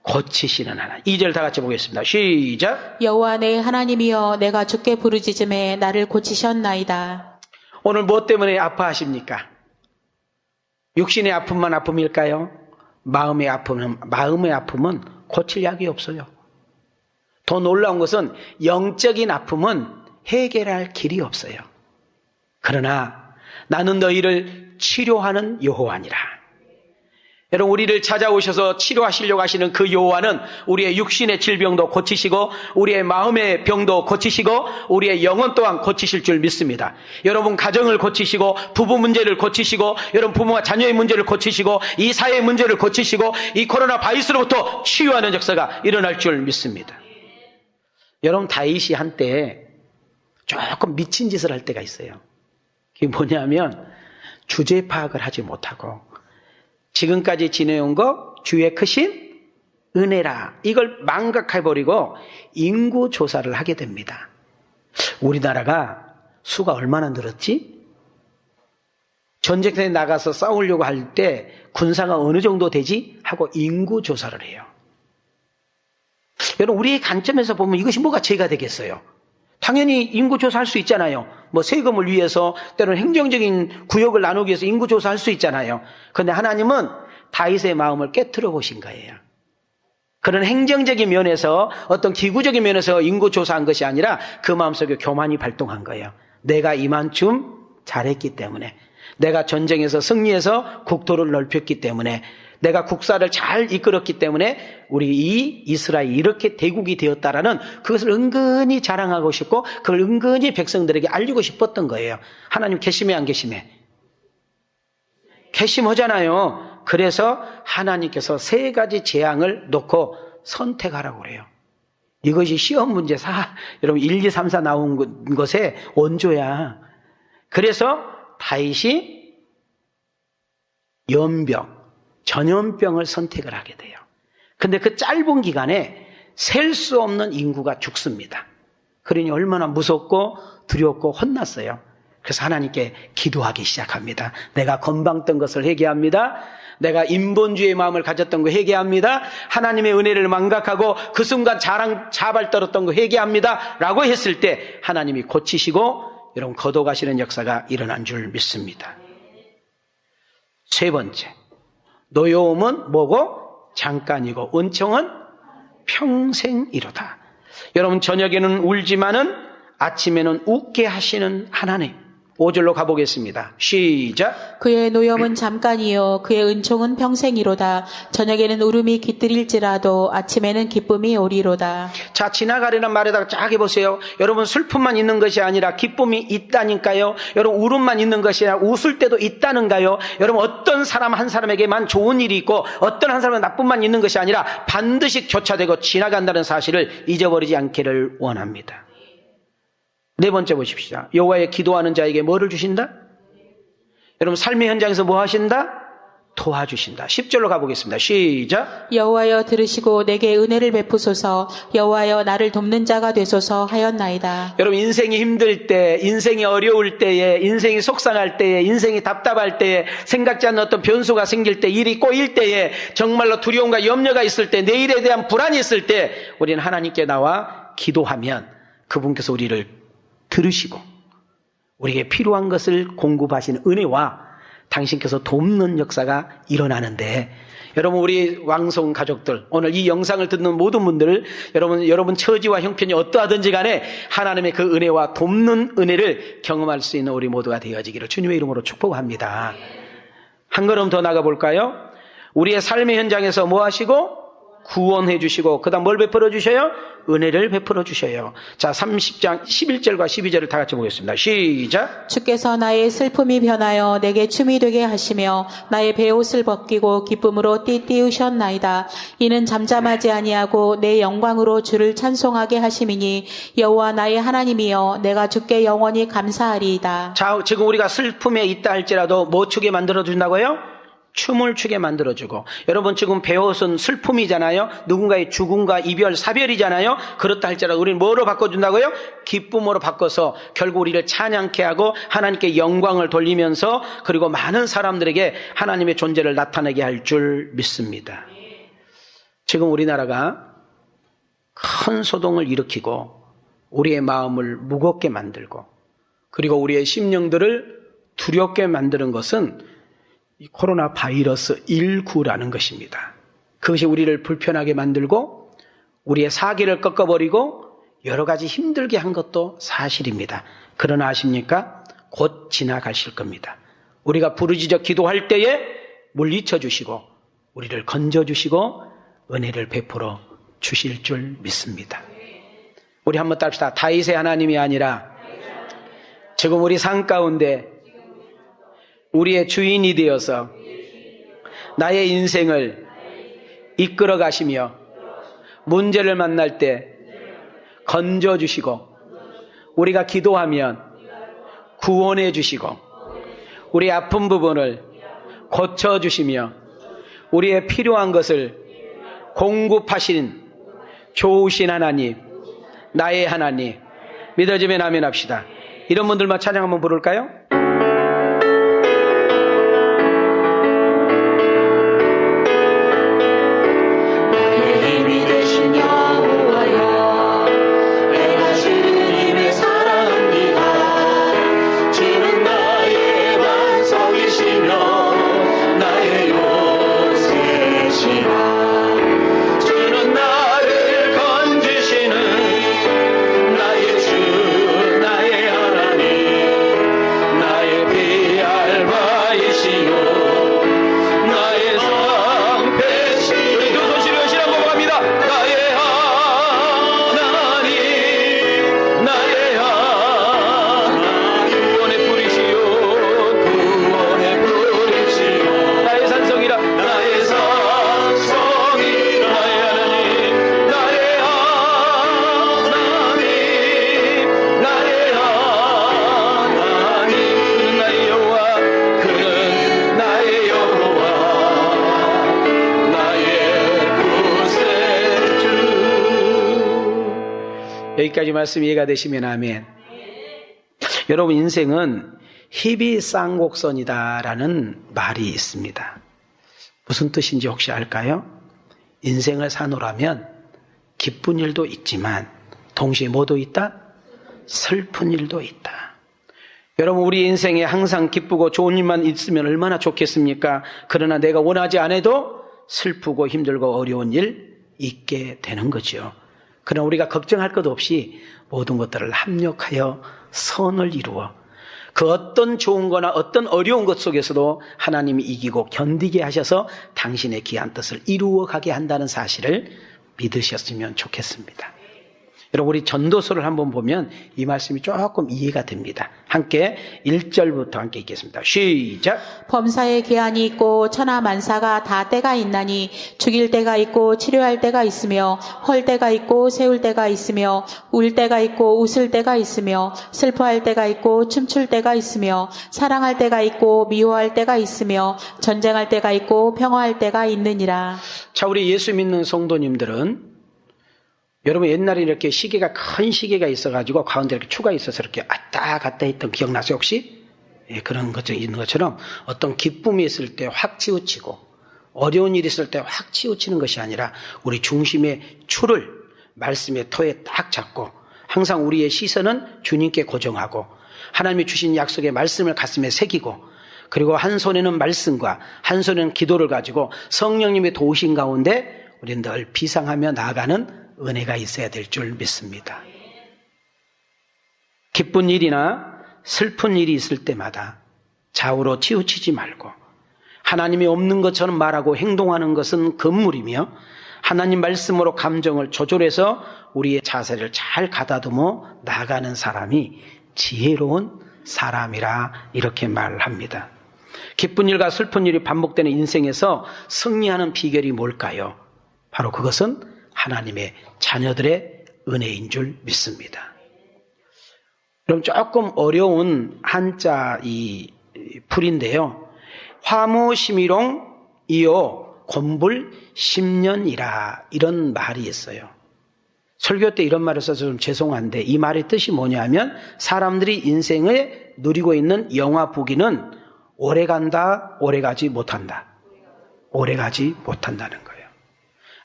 고치시는 하나님. 2절 다 같이 보겠습니다. 시작. 여호와 내 하나님이여, 내가 주께 부르짖음에 나를 고치셨나이다. 오늘 무엇 때문에 아파하십니까? 육신의 아픔만 아픔일까요? 마음의 아픔은 고칠 약이 없어요. 더 놀라운 것은 영적인 아픔은 해결할 길이 없어요. 그러나 나는 너희를 치료하는 여호와니라. 여러분, 우리를 찾아오셔서 치료하시려고 하시는 그 여호와는 우리의 육신의 질병도 고치시고 우리의 마음의 병도 고치시고 우리의 영혼 또한 고치실 줄 믿습니다. 여러분 가정을 고치시고 부부 문제를 고치시고 여러분 부모와 자녀의 문제를 고치시고 이 사회의 문제를 고치시고 이 코로나 바이러스로부터 치유하는 역사가 일어날 줄 믿습니다. 여러분, 다윗이 한때 조금 미친 짓을 할 때가 있어요. 그게 뭐냐면 주제 파악을 하지 못하고 지금까지 지내온 거 주의 크신 은혜라 이걸 망각해버리고 인구조사를 하게 됩니다. 우리나라가 수가 얼마나 늘었지? 전쟁터에 나가서 싸우려고 할 때 군사가 어느 정도 되지? 하고 인구조사를 해요. 여러분, 우리의 관점에서 보면 이것이 뭐가 죄가 되겠어요? 당연히 인구조사할 수 있잖아요. 뭐 세금을 위해서 때로는 행정적인 구역을 나누기 위해서 인구조사할 수 있잖아요. 그런데 하나님은 다윗의 마음을 깨트려 보신 거예요. 그런 행정적인 면에서 어떤 기구적인 면에서 인구조사한 것이 아니라 그 마음속에 교만이 발동한 거예요. 내가 이만큼 잘했기 때문에, 내가 전쟁에서 승리해서 국토를 넓혔기 때문에, 내가 국사를 잘 이끌었기 때문에 우리 이 이스라엘이 이렇게 대국이 되었다라는 그것을 은근히 자랑하고 싶고 그걸 은근히 백성들에게 알리고 싶었던 거예요. 하나님 괘씸해 안 괘씸해? 괘씸하잖아요. 그래서 하나님께서 3가지 재앙을 놓고 선택하라고 그래요. 이것이 시험 문제 여러분 1, 2, 3, 4 나온 것의 원조야. 그래서 다윗이 전염병을 선택을 하게 돼요. 근데 그 짧은 기간에 셀 수 없는 인구가 죽습니다. 그러니 얼마나 무섭고 두렵고 혼났어요. 그래서 하나님께 기도하기 시작합니다. 내가 건방던 것을 회개합니다. 내가 인본주의의 마음을 가졌던 거 회개합니다. 하나님의 은혜를 망각하고 그 순간 자발 떨었던 거 회개합니다. 라고 했을 때 하나님이 고치시고 여러분 거둬가시는 역사가 일어난 줄 믿습니다. 3번째, 노여움은 뭐고? 잠깐이고 은총은 평생이로다. 여러분, 저녁에는 울지만은 아침에는 웃게 하시는 하나님. 5절로 가보겠습니다. 시작. 그의 노염은 잠깐이요 그의 은총은 평생이로다. 저녁에는 울음이 깃들일지라도 아침에는 기쁨이 오리로다. 자, 지나가려는 말에다가 쫙 해보세요. 여러분, 슬픔만 있는 것이 아니라 기쁨이 있다니까요. 여러분, 울음만 있는 것이 아니라 웃을 때도 있다는가요? 여러분, 어떤 사람 한 사람에게만 좋은 일이 있고 어떤 한 사람은 나쁨만 있는 것이 아니라 반드시 교차되고 지나간다는 사실을 잊어버리지 않기를 원합니다. 4번째 보십시오. 여호와의 기도하는 자에게 뭐를 주신다? 여러분, 삶의 현장에서 뭐 하신다? 도와주신다. 10절로 가보겠습니다. 시작. 여호와여 들으시고 내게 은혜를 베푸소서. 여호와여 나를 돕는 자가 되소서 하였나이다. 여러분, 인생이 힘들 때, 인생이 어려울 때에, 인생이 속상할 때에, 인생이 답답할 때에, 생각지 않는 어떤 변수가 생길 때, 일이 꼬일 때에, 정말로 두려움과 염려가 있을 때, 내일에 대한 불안이 있을 때 우리는 하나님께 나와 기도하면 그분께서 우리를 들으시고 우리에게 필요한 것을 공급하시는 은혜와 당신께서 돕는 역사가 일어나는데, 여러분, 우리 왕성 가족들, 오늘 이 영상을 듣는 모든 분들, 여러분 처지와 형편이 어떠하든지 간에 하나님의 그 은혜와 돕는 은혜를 경험할 수 있는 우리 모두가 되어지기를 주님의 이름으로 축복합니다. 한 걸음 더 나가볼까요? 우리의 삶의 현장에서 뭐 하시고? 구원해 주시고, 그 다음 뭘 베풀어 주셔요? 은혜를 베풀어 주셔요. 자, 30장 11절과 12절을 다 같이 보겠습니다. 시작. 주께서 나의 슬픔이 변하여 내게 춤이 되게 하시며 나의 베옷을 벗기고 기쁨으로 띠띠우셨나이다. 이는 잠잠하지 아니하고 내 영광으로 주를 찬송하게 하심이니 여호와 나의 하나님이여 내가 주께 영원히 감사하리이다. 자, 지금 우리가 슬픔에 있다 할지라도 뭐 추게 만들어 준다고요? 춤을 추게 만들어주고. 여러분, 지금 베옷은 슬픔이잖아요. 누군가의 죽음과 이별, 사별이잖아요. 그렇다 할지라도 우리는 뭐로 바꿔준다고요? 기쁨으로 바꿔서 결국 우리를 찬양케 하고 하나님께 영광을 돌리면서 그리고 많은 사람들에게 하나님의 존재를 나타내게 할 줄 믿습니다. 지금 우리나라가 큰 소동을 일으키고 우리의 마음을 무겁게 만들고 그리고 우리의 심령들을 두렵게 만드는 것은 이 코로나 바이러스 19라는 것입니다. 그것이 우리를 불편하게 만들고 우리의 사기를 꺾어버리고 여러 가지 힘들게 한 것도 사실입니다. 그러나 아십니까? 곧 지나가실 겁니다. 우리가 부르짖어 기도할 때에 물리쳐 주시고 우리를 건져주시고 은혜를 베풀어 주실 줄 믿습니다. 우리 한번 따릅시다. 다윗의 하나님이 아니라 지금 우리 삶 가운데 우리의 주인이 되어서 나의 인생을 이끌어 가시며 문제를 만날 때 건져주시고 우리가 기도하면 구원해 주시고 우리 아픈 부분을 고쳐주시며 우리의 필요한 것을 공급하신 좋으신 하나님, 나의 하나님, 믿어지면 아멘 합시다. 이런 분들만 찬양 한번 부를까요? 나의 힘이 되신 여호와여, 내가 주님을 사랑합니다. 주는 나의 반석이시며 나의 요새시라. 주는 나를 건지시는 나의 주, 나의 하나님, 나의 피할 바이시요 나의 상패시. 우리 두 손 시려시 한번 고백합니다. 나의 하나님, 나의 하나님, 구원의 뿌리시요, 구원의 뿌리시요, 나의 산성이라, 나의 산성이라, 나의 하나님, 나의 하나님, 나의 하나님. 그는 나의 여호와, 그는 나의 여호와, 나의 구세주. 여기까지 말씀 이해가 되시면 아멘. 여러분, 인생은 희비쌍곡선이다라는 말이 있습니다. 무슨 뜻인지 혹시 알까요? 인생을 사노라면 기쁜 일도 있지만 동시에 뭐도 있다? 슬픈 일도 있다. 여러분, 우리 인생에 항상 기쁘고 좋은 일만 있으면 얼마나 좋겠습니까? 그러나 내가 원하지 않아도 슬프고 힘들고 어려운 일 있게 되는 거죠. 그러나 우리가 걱정할 것 없이 모든 것들을 합력하여 선을 이루어 그 어떤 좋은 거나 어떤 어려운 것 속에서도 하나님이 이기고 견디게 하셔서 당신의 귀한 뜻을 이루어가게 한다는 사실을 믿으셨으면 좋겠습니다. 여러분, 우리 전도서를 한번 보면 이 말씀이 조금 이해가 됩니다. 함께 1절부터 함께 읽겠습니다. 시작. 범사에 기한이 있고 천하 만사가 다 때가 있나니 죽일 때가 있고 치료할 때가 있으며 헐 때가 있고 세울 때가 있으며 울 때가 있고 웃을 때가 있으며 슬퍼할 때가 있고 춤출 때가 있으며 사랑할 때가 있고 미워할 때가 있으며 전쟁할 때가 있고 평화할 때가 있느니라. 자, 우리 예수 믿는 성도님들은 여러분, 옛날에 이렇게 시계가, 큰 시계가 있어가지고 가운데 이렇게 추가 있어서 이렇게 왔다 갔다 했던 기억나세요, 혹시? 예, 그런 것들이 있는 것처럼 어떤 기쁨이 있을 때 확 치우치고 어려운 일이 있을 때 확 치우치는 것이 아니라 우리 중심의 추를 말씀의 터에 딱 잡고 항상 우리의 시선은 주님께 고정하고 하나님이 주신 약속의 말씀을 가슴에 새기고 그리고 한 손에는 말씀과 한 손에는 기도를 가지고 성령님의 도우심 가운데 우리는 늘 비상하며 나아가는 은혜가 있어야 될 줄 믿습니다. 기쁜 일이나 슬픈 일이 있을 때마다 좌우로 치우치지 말고 하나님이 없는 것처럼 말하고 행동하는 것은 금물이며 하나님 말씀으로 감정을 조절해서 우리의 자세를 잘 가다듬어 나가는 사람이 지혜로운 사람이라 이렇게 말합니다. 기쁜 일과 슬픈 일이 반복되는 인생에서 승리하는 비결이 뭘까요? 바로 그것은 하나님의 자녀들의 은혜인 줄 믿습니다. 그럼 조금 어려운 한자 이 풀인데요. 화무심이롱 이요 곤불 10년이라 이런 말이 있어요. 설교 때 이런 말을 써서 좀 죄송한데 이 말의 뜻이 뭐냐면 사람들이 인생을 누리고 있는 영화 보기는 오래 간다, 오래 가지 못한다. 오래 가지 못한다는 거예요.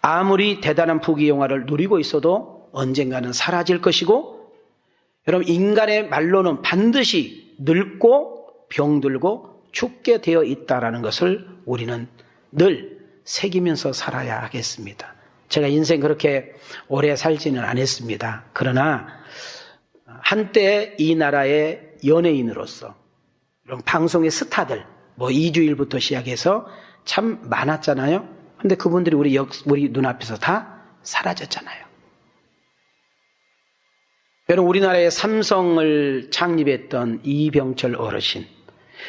아무리 대단한 부귀영화를 누리고 있어도 언젠가는 사라질 것이고 여러분 인간의 말로는 반드시 늙고 병들고 죽게 되어 있다는 것을 우리는 늘 새기면서 살아야 하겠습니다. 제가 인생 그렇게 오래 살지는 않았습니다. 그러나 한때 이 나라의 연예인으로서 이런 방송의 스타들 뭐 이주일부터 시작해서 참 많았잖아요. 근데 그분들이 우리 눈앞에서 다 사라졌잖아요. 여러분, 우리나라의 삼성을 창립했던 이병철 어르신,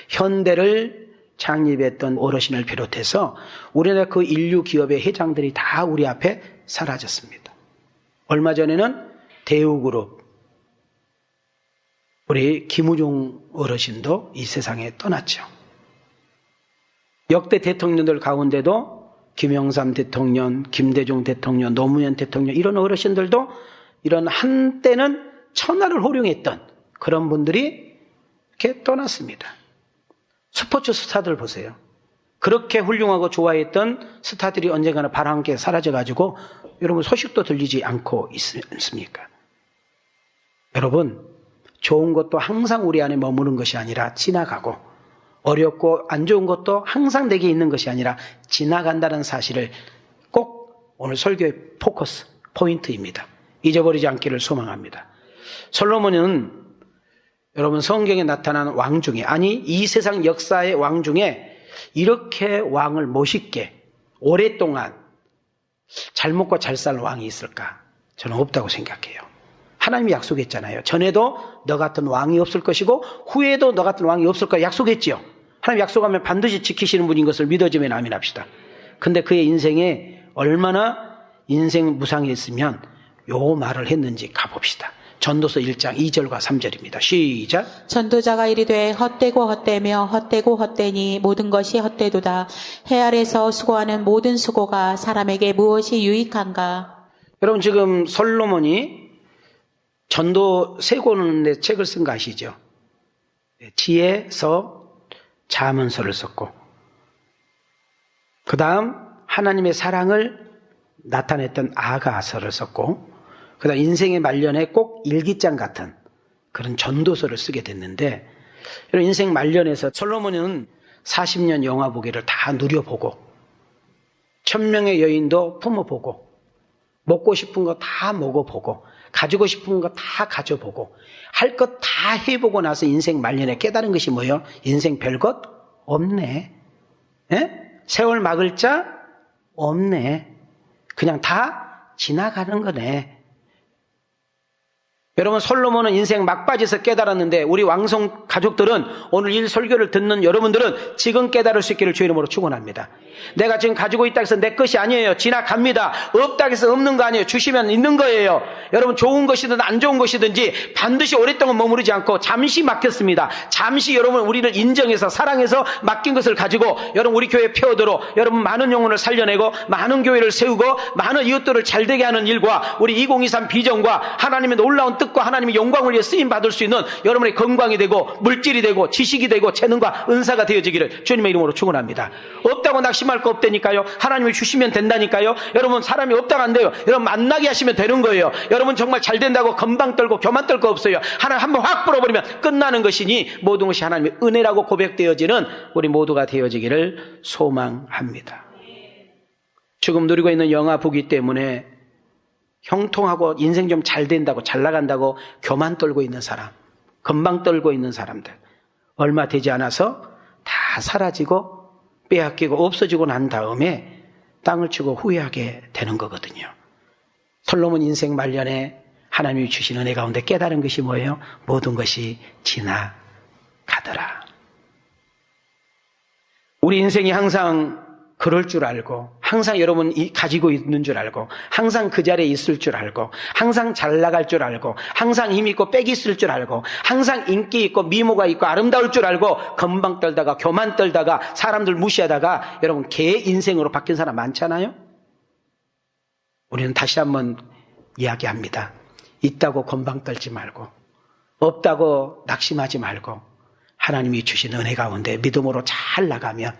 현대를 창립했던 어르신을 비롯해서 우리나라 그 인류 기업의 회장들이 다 우리 앞에 사라졌습니다. 얼마 전에는 대우그룹, 우리 김우중 어르신도 이 세상에 떠났죠. 역대 대통령들 가운데도 김영삼 대통령, 김대중 대통령, 노무현 대통령 이런 어르신들도 이런 한때는 천하를 호령했던 그런 분들이 이렇게 떠났습니다. 스포츠 스타들 보세요. 그렇게 훌륭하고 좋아했던 스타들이 언젠가는 바람 함께 사라져가지고 여러분 소식도 들리지 않고 있습니까? 여러분, 좋은 것도 항상 우리 안에 머무는 것이 아니라 지나가고, 어렵고 안 좋은 것도 항상 내게 있는 것이 아니라 지나간다는 사실을 꼭 오늘 설교의 포커스, 포인트입니다. 잊어버리지 않기를 소망합니다. 솔로몬은 여러분 성경에 나타난 왕 중에, 아니 이 세상 역사의 왕 중에 이렇게 왕을 멋있게 오랫동안 잘 먹고 잘 살 왕이 있을까? 저는 없다고 생각해요. 하나님이 약속했잖아요. 전에도 너 같은 왕이 없을 것이고 후에도 너 같은 왕이 없을 거야 약속했지요. 하나님 약속하면 반드시 지키시는 분인 것을 믿어주면 아멘합시다. 근데 그의 인생에 얼마나 인생 무상했으면 요 말을 했는지 가봅시다. 전도서 1장 2절과 3절입니다. 시작. 전도자가 이르되 헛되고 헛되며 헛되고 헛되니 모든 것이 헛되도다. 해 아래서 수고하는 모든 수고가 사람에게 무엇이 유익한가? 여러분, 지금 솔로몬이 전도 세 권의 책을 쓴 거 아시죠? 지혜서, 잠언서를 썼고, 그 다음 하나님의 사랑을 나타냈던 아가서를 썼고, 그 다음 인생의 말년에 꼭 일기장 같은 그런 전도서를 쓰게 됐는데, 여러분 인생 말년에서 솔로몬은 40년 영화 보기를 다 누려보고 1000명의 여인도 품어보고 먹고 싶은 거 다 먹어보고 가지고 싶은 거 다 가져보고 할 것 다 해보고 나서 인생 말년에 깨달은 것이 뭐예요? 인생 별것 없네. 에? 세월 막을 자 없네. 그냥 다 지나가는 거네. 여러분, 솔로몬은 인생 막바지에서 깨달았는데 우리 왕성 가족들은, 오늘 이 설교를 듣는 여러분들은 지금 깨달을 수 있기를 주의 이름으로 축원합니다. 내가 지금 가지고 있다 해서 내 것이 아니에요. 지나갑니다. 없다 해서 없는 거 아니에요. 주시면 있는 거예요. 여러분, 좋은 것이든 안 좋은 것이든지 반드시 오랫동안 머무르지 않고 잠시 맡겼습니다. 잠시 여러분 우리를 인정해서 사랑해서 맡긴 것을 가지고 여러분 우리 교회 표어대로 여러분 많은 영혼을 살려내고 많은 교회를 세우고 많은 이웃들을 잘되게 하는 일과 우리 2023 비전과 하나님의 놀라운 뜻과 하나님의 영광을 위해 쓰임받을 수 있는 여러분의 건강이 되고 물질이 되고 지식이 되고 재능과 은사가 되어지기를 주님의 이름으로 축원합니다. 없다고 낙심할 거 없다니까요. 하나님이 주시면 된다니까요. 여러분, 사람이 없다고 안 돼요. 여러분 만나게 하시면 되는 거예요. 여러분 정말 잘 된다고 건방 떨고 교만 떨 거 없어요. 하나님 한번 확 불어버리면 끝나는 것이니 모든 것이 하나님의 은혜라고 고백되어지는 우리 모두가 되어지기를 소망합니다. 지금 누리고 있는 영화 보기 때문에 형통하고 인생 좀 잘 된다고 잘 나간다고 교만 떨고 있는 사람, 건방 떨고 있는 사람들, 얼마 되지 않아서 다 사라지고 빼앗기고 없어지고 난 다음에 땅을 치고 후회하게 되는 거거든요. 솔로몬 인생 말년에 하나님이 주신 은혜 가운데 깨달은 것이 뭐예요? 모든 것이 지나가더라. 우리 인생이 항상 그럴 줄 알고, 항상 여러분 가지고 있는 줄 알고, 항상 그 자리에 있을 줄 알고, 항상 잘 나갈 줄 알고, 항상 힘 있고 빽 있을 줄 알고, 항상 인기 있고 미모가 있고 아름다울 줄 알고 건방 떨다가 교만 떨다가 사람들 무시하다가 여러분 개 인생으로 바뀐 사람 많잖아요. 우리는 다시 한번 이야기합니다. 있다고 건방 떨지 말고, 없다고 낙심하지 말고, 하나님이 주신 은혜 가운데 믿음으로 잘 나가면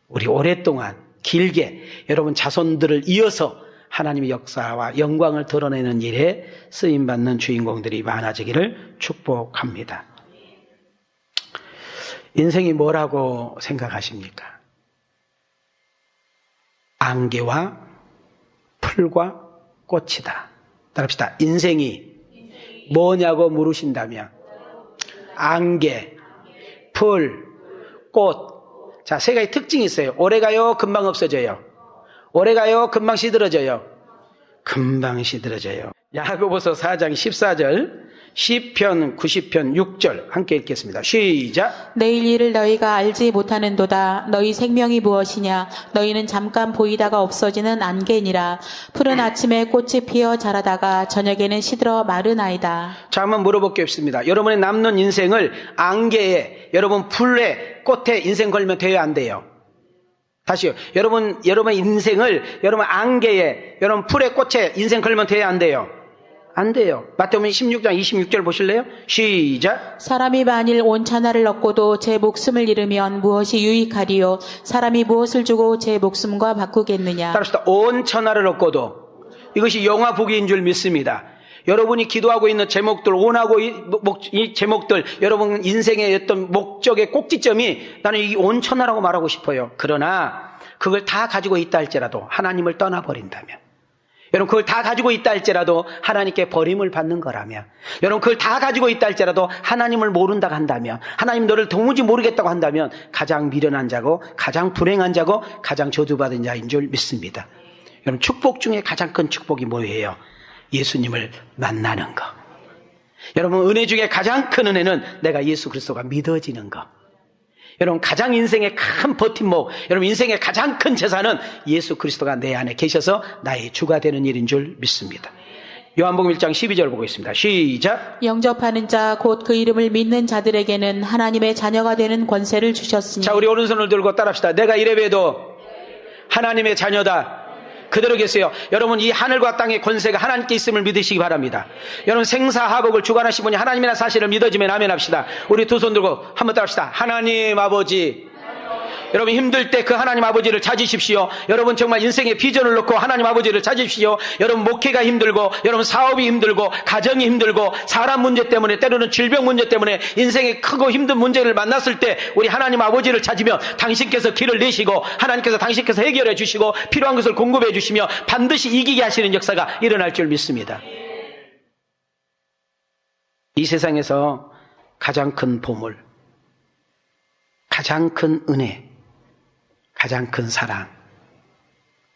우리 오랫동안 길게 여러분 자손들을 이어서 하나님의 역사와 영광을 드러내는 일에 쓰임받는 주인공들이 많아지기를 축복합니다. 인생이 뭐라고 생각하십니까? 안개와 풀과 꽃이다. 따라합시다. 인생이 뭐냐고 물으신다면 안개, 풀, 꽃. 자, 세 가지 특징이 있어요. 오래가요, 금방 없어져요. 오래가요? 금방 시들어져요? 금방 시들어져요. 야고보서 4장 14절, 시편 90편 6절 함께 읽겠습니다. 시작. 내일 일을 너희가 알지 못하는도다. 너희 생명이 무엇이냐? 너희는 잠깐 보이다가 없어지는 안개니라. 푸른 아침에 꽃이 피어 자라다가 저녁에는 시들어 마르나이다. 자, 한번 물어볼 게 없습니다. 여러분의 남는 인생을 안개에, 여러분 풀에, 꽃에 인생 걸면 돼요, 안 돼요? 다시요. 여러분의 인생을 여러분 안개에, 여러분 풀에, 꽃에 인생 걸면 돼요, 안 돼요? 안 돼요. 마태복음 16장 26절 보실래요? 시작. 사람이 만일 온 천하를 얻고도 제 목숨을 잃으면 무엇이 유익하리요? 사람이 무엇을 주고 제 목숨과 바꾸겠느냐? 따라서 온 천하를 얻고도, 이것이 영화보기인 줄 믿습니다. 여러분이 기도하고 있는 제목들, 원하고 이 제목들, 여러분 인생의 어떤 목적의 꼭지점이 나는 이 온 천하라고 말하고 싶어요. 그러나 그걸 다 가지고 있다 할지라도 하나님을 떠나버린다면, 여러분 그걸 다 가지고 있다 할지라도 하나님께 버림을 받는 거라면, 여러분 그걸 다 가지고 있다 할지라도 하나님을 모른다고 한다면, 하나님 너를 도무지 모르겠다고 한다면 가장 미련한 자고 가장 불행한 자고 가장 저주받은 자인 줄 믿습니다. 여러분 축복 중에 가장 큰 축복이 뭐예요? 예수님을 만나는 거. 여러분 은혜 중에 가장 큰 은혜는 내가 예수 그리스도가 믿어지는 거. 여러분 가장 인생의 큰 버팀목, 여러분 인생의 가장 큰 재산은 예수 그리스도가 내 안에 계셔서 나의 주가 되는 일인 줄 믿습니다. 요한복음 1장 12절 보고 있습니다. 시작. 영접하는 자 곧 그 이름을 믿는 자들에게는 하나님의 자녀가 되는 권세를 주셨으니. 자, 우리 오른손을 들고 따라합시다. 내가 이래봬도 하나님의 자녀다. 그대로 계세요. 여러분 이 하늘과 땅의 권세가 하나님께 있음을 믿으시기 바랍니다. 여러분 생사하복을 주관하신 분이 하나님이라는 사실을 믿어지면 아멘 합시다. 우리 두 손 들고 한번 따라합시다. 하나님 아버지. 여러분 힘들 때 그 하나님 아버지를 찾으십시오. 여러분 정말 인생의 비전을 놓고 하나님 아버지를 찾으십시오. 여러분 목회가 힘들고, 여러분 사업이 힘들고, 가정이 힘들고, 사람 문제 때문에, 때로는 질병 문제 때문에 인생의 크고 힘든 문제를 만났을 때 우리 하나님 아버지를 찾으면 당신께서 길을 내시고 하나님께서 당신께서 해결해 주시고 필요한 것을 공급해 주시며 반드시 이기게 하시는 역사가 일어날 줄 믿습니다. 이 세상에서 가장 큰 보물, 가장 큰 은혜, 가장 큰 사랑,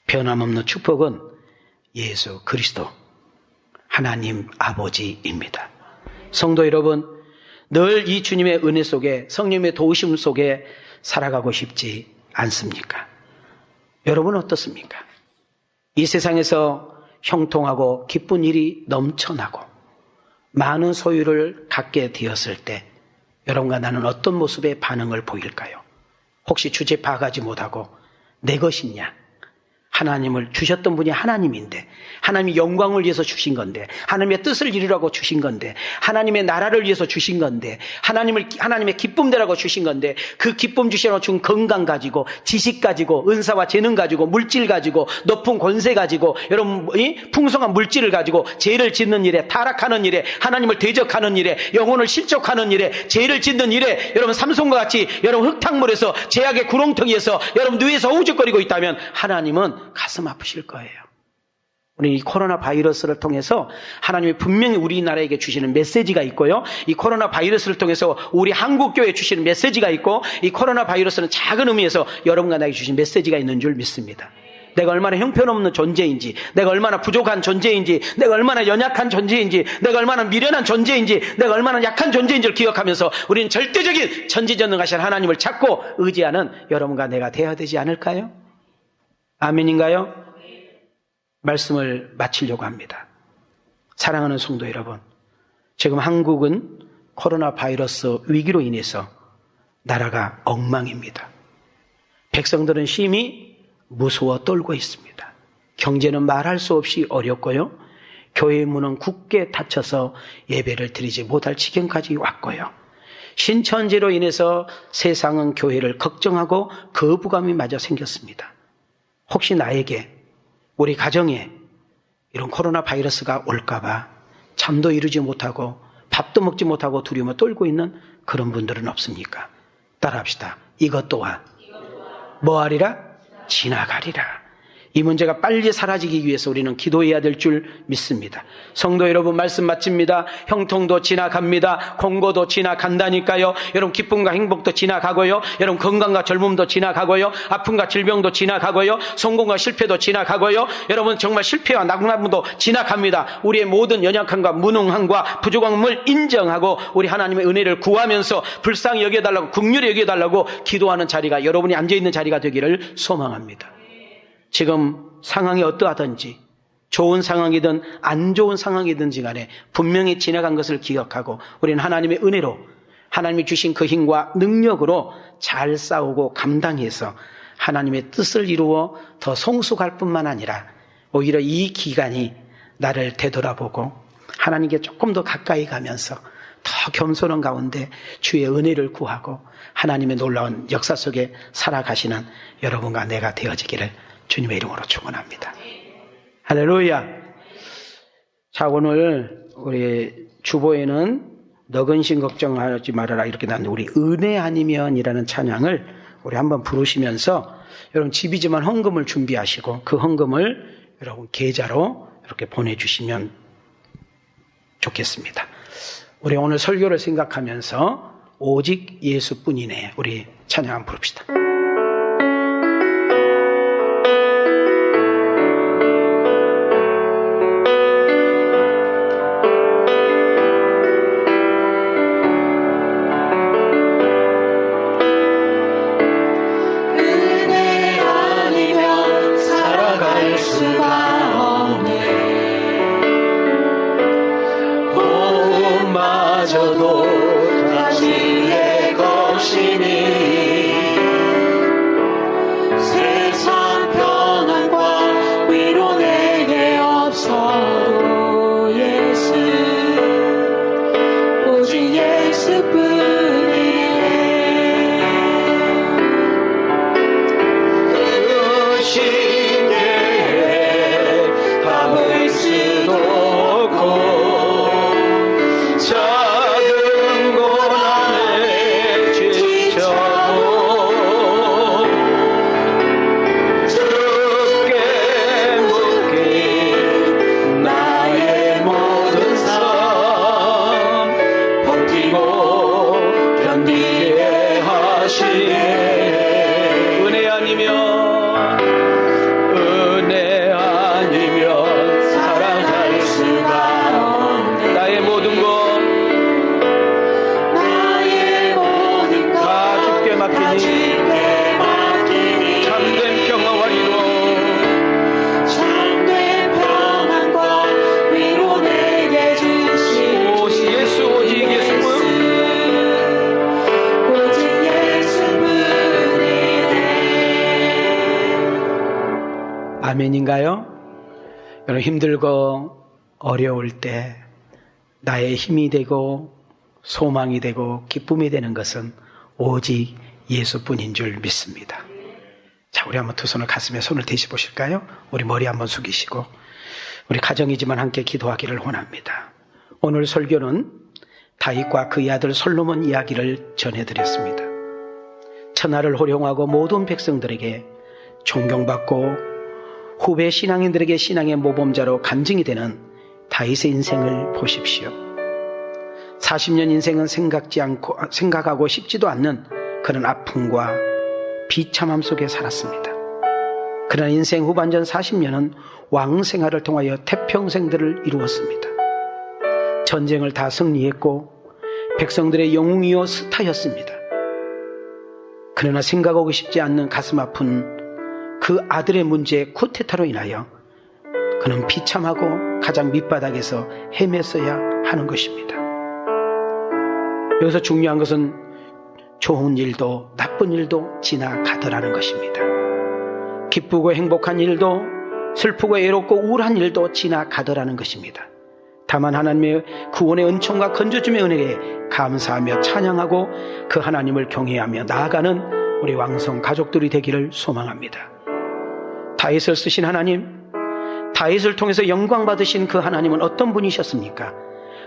변함없는 축복은 예수 그리스도 하나님 아버지입니다. 성도 여러분, 늘 이 주님의 은혜 속에, 성령의 도우심 속에 살아가고 싶지 않습니까? 여러분 어떻습니까? 이 세상에서 형통하고 기쁜 일이 넘쳐나고 많은 소유를 갖게 되었을 때 여러분과 나는 어떤 모습의 반응을 보일까요? 혹시 주제 파악하지 못하고 내 것이냐? 하나님을 주셨던 분이 하나님인데, 하나님이 영광을 위해서 주신 건데, 하나님의 뜻을 이루라고 주신 건데, 하나님의 나라를 위해서 주신 건데, 하나님의 기쁨 되라고 주신 건데, 그 기쁨 주시라고 준 건강 가지고, 지식 가지고, 은사와 재능 가지고, 물질 가지고, 높은 권세 가지고, 여러분 풍성한 물질을 가지고 죄를 짓는 일에, 타락하는 일에, 하나님을 대적하는 일에, 영혼을 실족하는 일에, 죄를 짓는 일에, 여러분 삼손과 같이 여러분 흙탕물에서 죄악의 구렁텅이에서 여러분 누에서 우죽거리고 있다면 하나님은 가슴 아프실 거예요. 우리 이 코로나 바이러스를 통해서 하나님이 분명히 우리나라에게 주시는 메시지가 있고요. 이 코로나 바이러스를 통해서 우리 한국교회에 주시는 메시지가 있고, 이 코로나 바이러스는 작은 의미에서 여러분과 나에게 주신 메시지가 있는 줄 믿습니다. 내가 얼마나 형편없는 존재인지, 내가 얼마나 부족한 존재인지, 내가 얼마나 연약한 존재인지, 내가 얼마나 미련한 존재인지, 내가 얼마나 약한 존재인지를 기억하면서 우리는 절대적인 전지전능하신 하나님을 찾고 의지하는 여러분과 내가 되어야 되지 않을까요? 아멘인가요? 말씀을 마치려고 합니다. 사랑하는 성도 여러분, 지금 한국은 코로나 바이러스 위기로 인해서 나라가 엉망입니다. 백성들은 심히 무서워 떨고 있습니다. 경제는 말할 수 없이 어렵고요. 교회의 문은 굳게 닫혀서 예배를 드리지 못할 지경까지 왔고요. 신천지로 인해서 세상은 교회를 걱정하고 거부감이 마저 생겼습니다. 혹시 나에게, 우리 가정에 이런 코로나 바이러스가 올까봐 잠도 이루지 못하고 밥도 먹지 못하고 두려움에 떨고 있는 그런 분들은 없습니까? 따라합시다. 이것 또한 뭐하리라? 지나가리라. 이 문제가 빨리 사라지기 위해서 우리는 기도해야 될 줄 믿습니다. 성도 여러분, 말씀 마칩니다. 형통도 지나갑니다. 공고도 지나간다니까요. 여러분, 기쁨과 행복도 지나가고요. 여러분, 건강과 젊음도 지나가고요. 아픔과 질병도 지나가고요. 성공과 실패도 지나가고요. 여러분, 정말 실패와 낙담도 지나갑니다. 우리의 모든 연약함과 무능함과 부족함을 인정하고 우리 하나님의 은혜를 구하면서 불쌍히 여겨달라고, 긍휼히 여겨달라고 기도하는 자리가, 여러분이 앉아있는 자리가 되기를 소망합니다. 지금 상황이 어떠하든지, 좋은 상황이든 안 좋은 상황이든지 간에 분명히 지나간 것을 기억하고 우리는 하나님의 은혜로, 하나님이 주신 그 힘과 능력으로 잘 싸우고 감당해서 하나님의 뜻을 이루어 더 성숙할 뿐만 아니라 오히려 이 기간이 나를 되돌아보고 하나님께 조금 더 가까이 가면서 더 겸손한 가운데 주의 은혜를 구하고 하나님의 놀라운 역사 속에 살아가시는 여러분과 내가 되어지기를 주님의 이름으로 축원합니다. 할렐루야. 자, 오늘 우리 주보에는 너 근심 걱정하지 말아라 이렇게 나왔는데, 우리 은혜 아니면이라는 찬양을 우리 한번 부르시면서 여러분 집이지만 헌금을 준비하시고 그 헌금을 여러분 계좌로 이렇게 보내주시면 좋겠습니다. 우리 오늘 설교를 생각하면서 오직 예수뿐이네, 우리 찬양 한번 부릅시다. 아멘인가요? 여러분, 힘들고 어려울 때 나의 힘이 되고 소망이 되고 기쁨이 되는 것은 오직 예수뿐인 줄 믿습니다. 자, 우리 한번 두 손을 가슴에 손을 대시 보실까요? 우리 머리 한번 숙이시고 우리 가정이지만 함께 기도하기를 원합니다. 오늘 설교는 다윗과 그의 아들 솔로몬 이야기를 전해드렸습니다. 천하를 호령하고 모든 백성들에게 존경받고 후배 신앙인들에게 신앙의 모범자로 간증이 되는 다윗의 인생을 보십시오. 40년 인생은 생각하고 싶지도 않는 그런 아픔과 비참함 속에 살았습니다. 그러나 인생 후반전 40년은 왕 생활을 통하여 태평생들을 이루었습니다. 전쟁을 다 승리했고 백성들의 영웅이요 스타였습니다. 그러나 생각하고 싶지 않는 가슴 아픈 그 아들의 문제 쿠데타로 인하여 그는 비참하고 가장 밑바닥에서 헤맸어야 하는 것입니다. 여기서 중요한 것은 좋은 일도 나쁜 일도 지나가더라는 것입니다. 기쁘고 행복한 일도 슬프고 애롭고 우울한 일도 지나가더라는 것입니다. 다만 하나님의 구원의 은총과 건져줌의 은혜에 감사하며 찬양하고 그 하나님을 경외하며 나아가는 우리 왕성 가족들이 되기를 소망합니다. 다윗을 쓰신 하나님, 다윗을 통해서 영광 받으신 그 하나님은 어떤 분이셨습니까?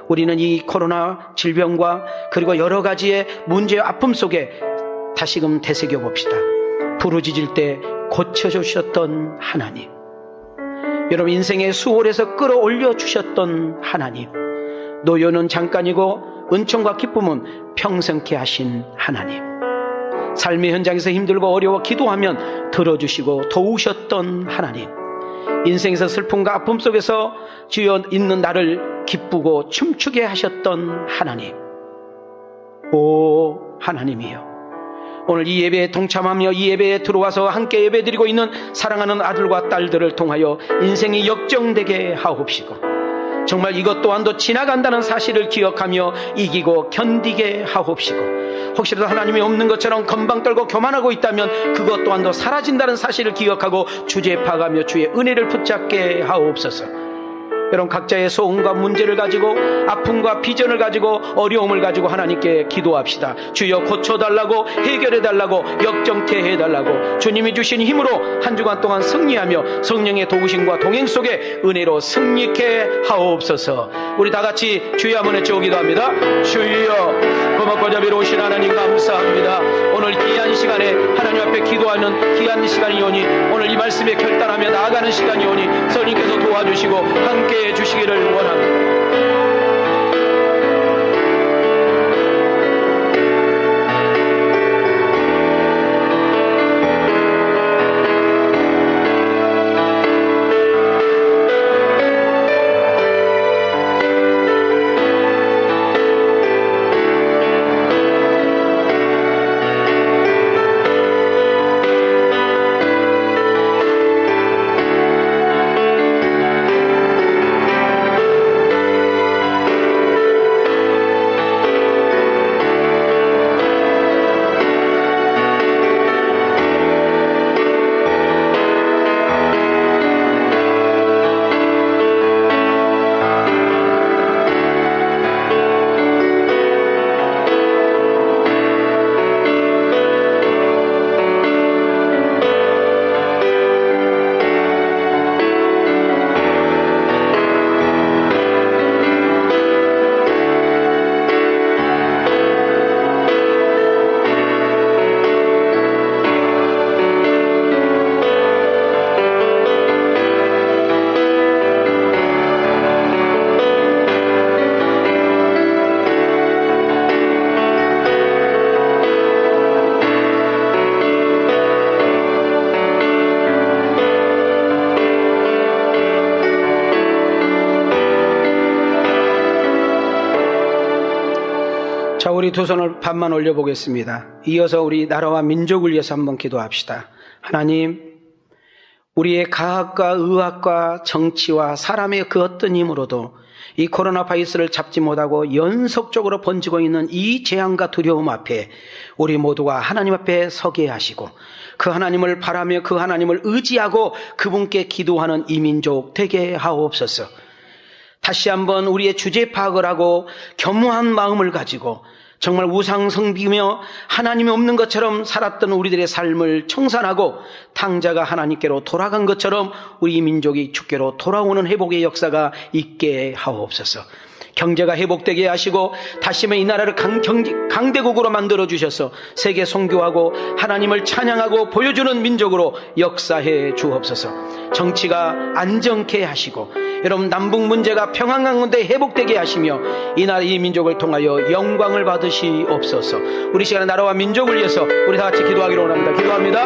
우리는 이 코로나 질병과 그리고 여러 가지의 문제와 아픔 속에 다시금 되새겨 봅시다. 부르짖을 때 고쳐주셨던 하나님, 여러분 인생의 수월에서 끌어올려 주셨던 하나님, 노여는 잠깐이고 은총과 기쁨은 평생케 하신 하나님, 삶의 현장에서 힘들고 어려워 기도하면 들어주시고 도우셨던 하나님, 인생에서 슬픔과 아픔 속에서 주여 있는 나를 기쁘고 춤추게 하셨던 하나님, 오 하나님이여, 오늘 이 예배에 동참하며 이 예배에 들어와서 함께 예배드리고 있는 사랑하는 아들과 딸들을 통하여 인생이 역정되게 하옵시고, 정말 이것 또한도 지나간다는 사실을 기억하며 이기고 견디게 하옵시고, 혹시라도 하나님이 없는 것처럼 건방 떨고 교만하고 있다면 그것 또한도 사라진다는 사실을 기억하고 주제파가며 주의 은혜를 붙잡게 하옵소서. 여러분 각자의 소원과 문제를 가지고 아픔과 비전을 가지고 어려움을 가지고 하나님께 기도합시다. 주여 고쳐달라고, 해결해달라고, 역정케 해달라고, 주님이 주신 힘으로 한 주간 동안 승리하며 성령의 도우심과 동행 속에 은혜로 승리케 하옵소서. 우리 다같이 주여 한번 외쳐 기도합니다. 주여, 고맙고 자비로우신 하나님 감사합니다. 오늘 귀한 시간에 하나님 앞에 기도하는 귀한 시간이 오니, 오늘 이 말씀에 결단하며 나아가는 시간이 오니 성령께서 도와주시고 함께 해주시기를 원합니다. 자, 우리 두 손을 반만 올려보겠습니다. 이어서 우리 나라와 민족을 위해서 한번 기도합시다. 하나님, 우리의 과학과 의학과 정치와 사람의 그 어떤 힘으로도 이 코로나 바이러스를 잡지 못하고 연속적으로 번지고 있는 이 재앙과 두려움 앞에 우리 모두가 하나님 앞에 서게 하시고, 그 하나님을 바라며 그 하나님을 의지하고 그분께 기도하는 이 민족 되게 하옵소서. 다시 한번 우리의 주제 파악을 하고 겸허한 마음을 가지고 정말 우상 섬기며 하나님이 없는 것처럼 살았던 우리들의 삶을 청산하고 탕자가 하나님께로 돌아간 것처럼 우리 민족이 주께로 돌아오는 회복의 역사가 있게 하옵소서. 경제가 회복되게 하시고 다시 한번 이 나라를 강대국으로 만들어주셔서 세계 선교하고 하나님을 찬양하고 보여주는 민족으로 역사해 주옵소서. 정치가 안정케 하시고 여러분 남북 문제가 평안 가운데 회복되게 하시며 이 나라 이 민족을 통하여 영광을 받으시옵소서. 우리 시간에 나라와 민족을 위해서 우리 다 같이 기도하기로 원합니다. 기도합니다.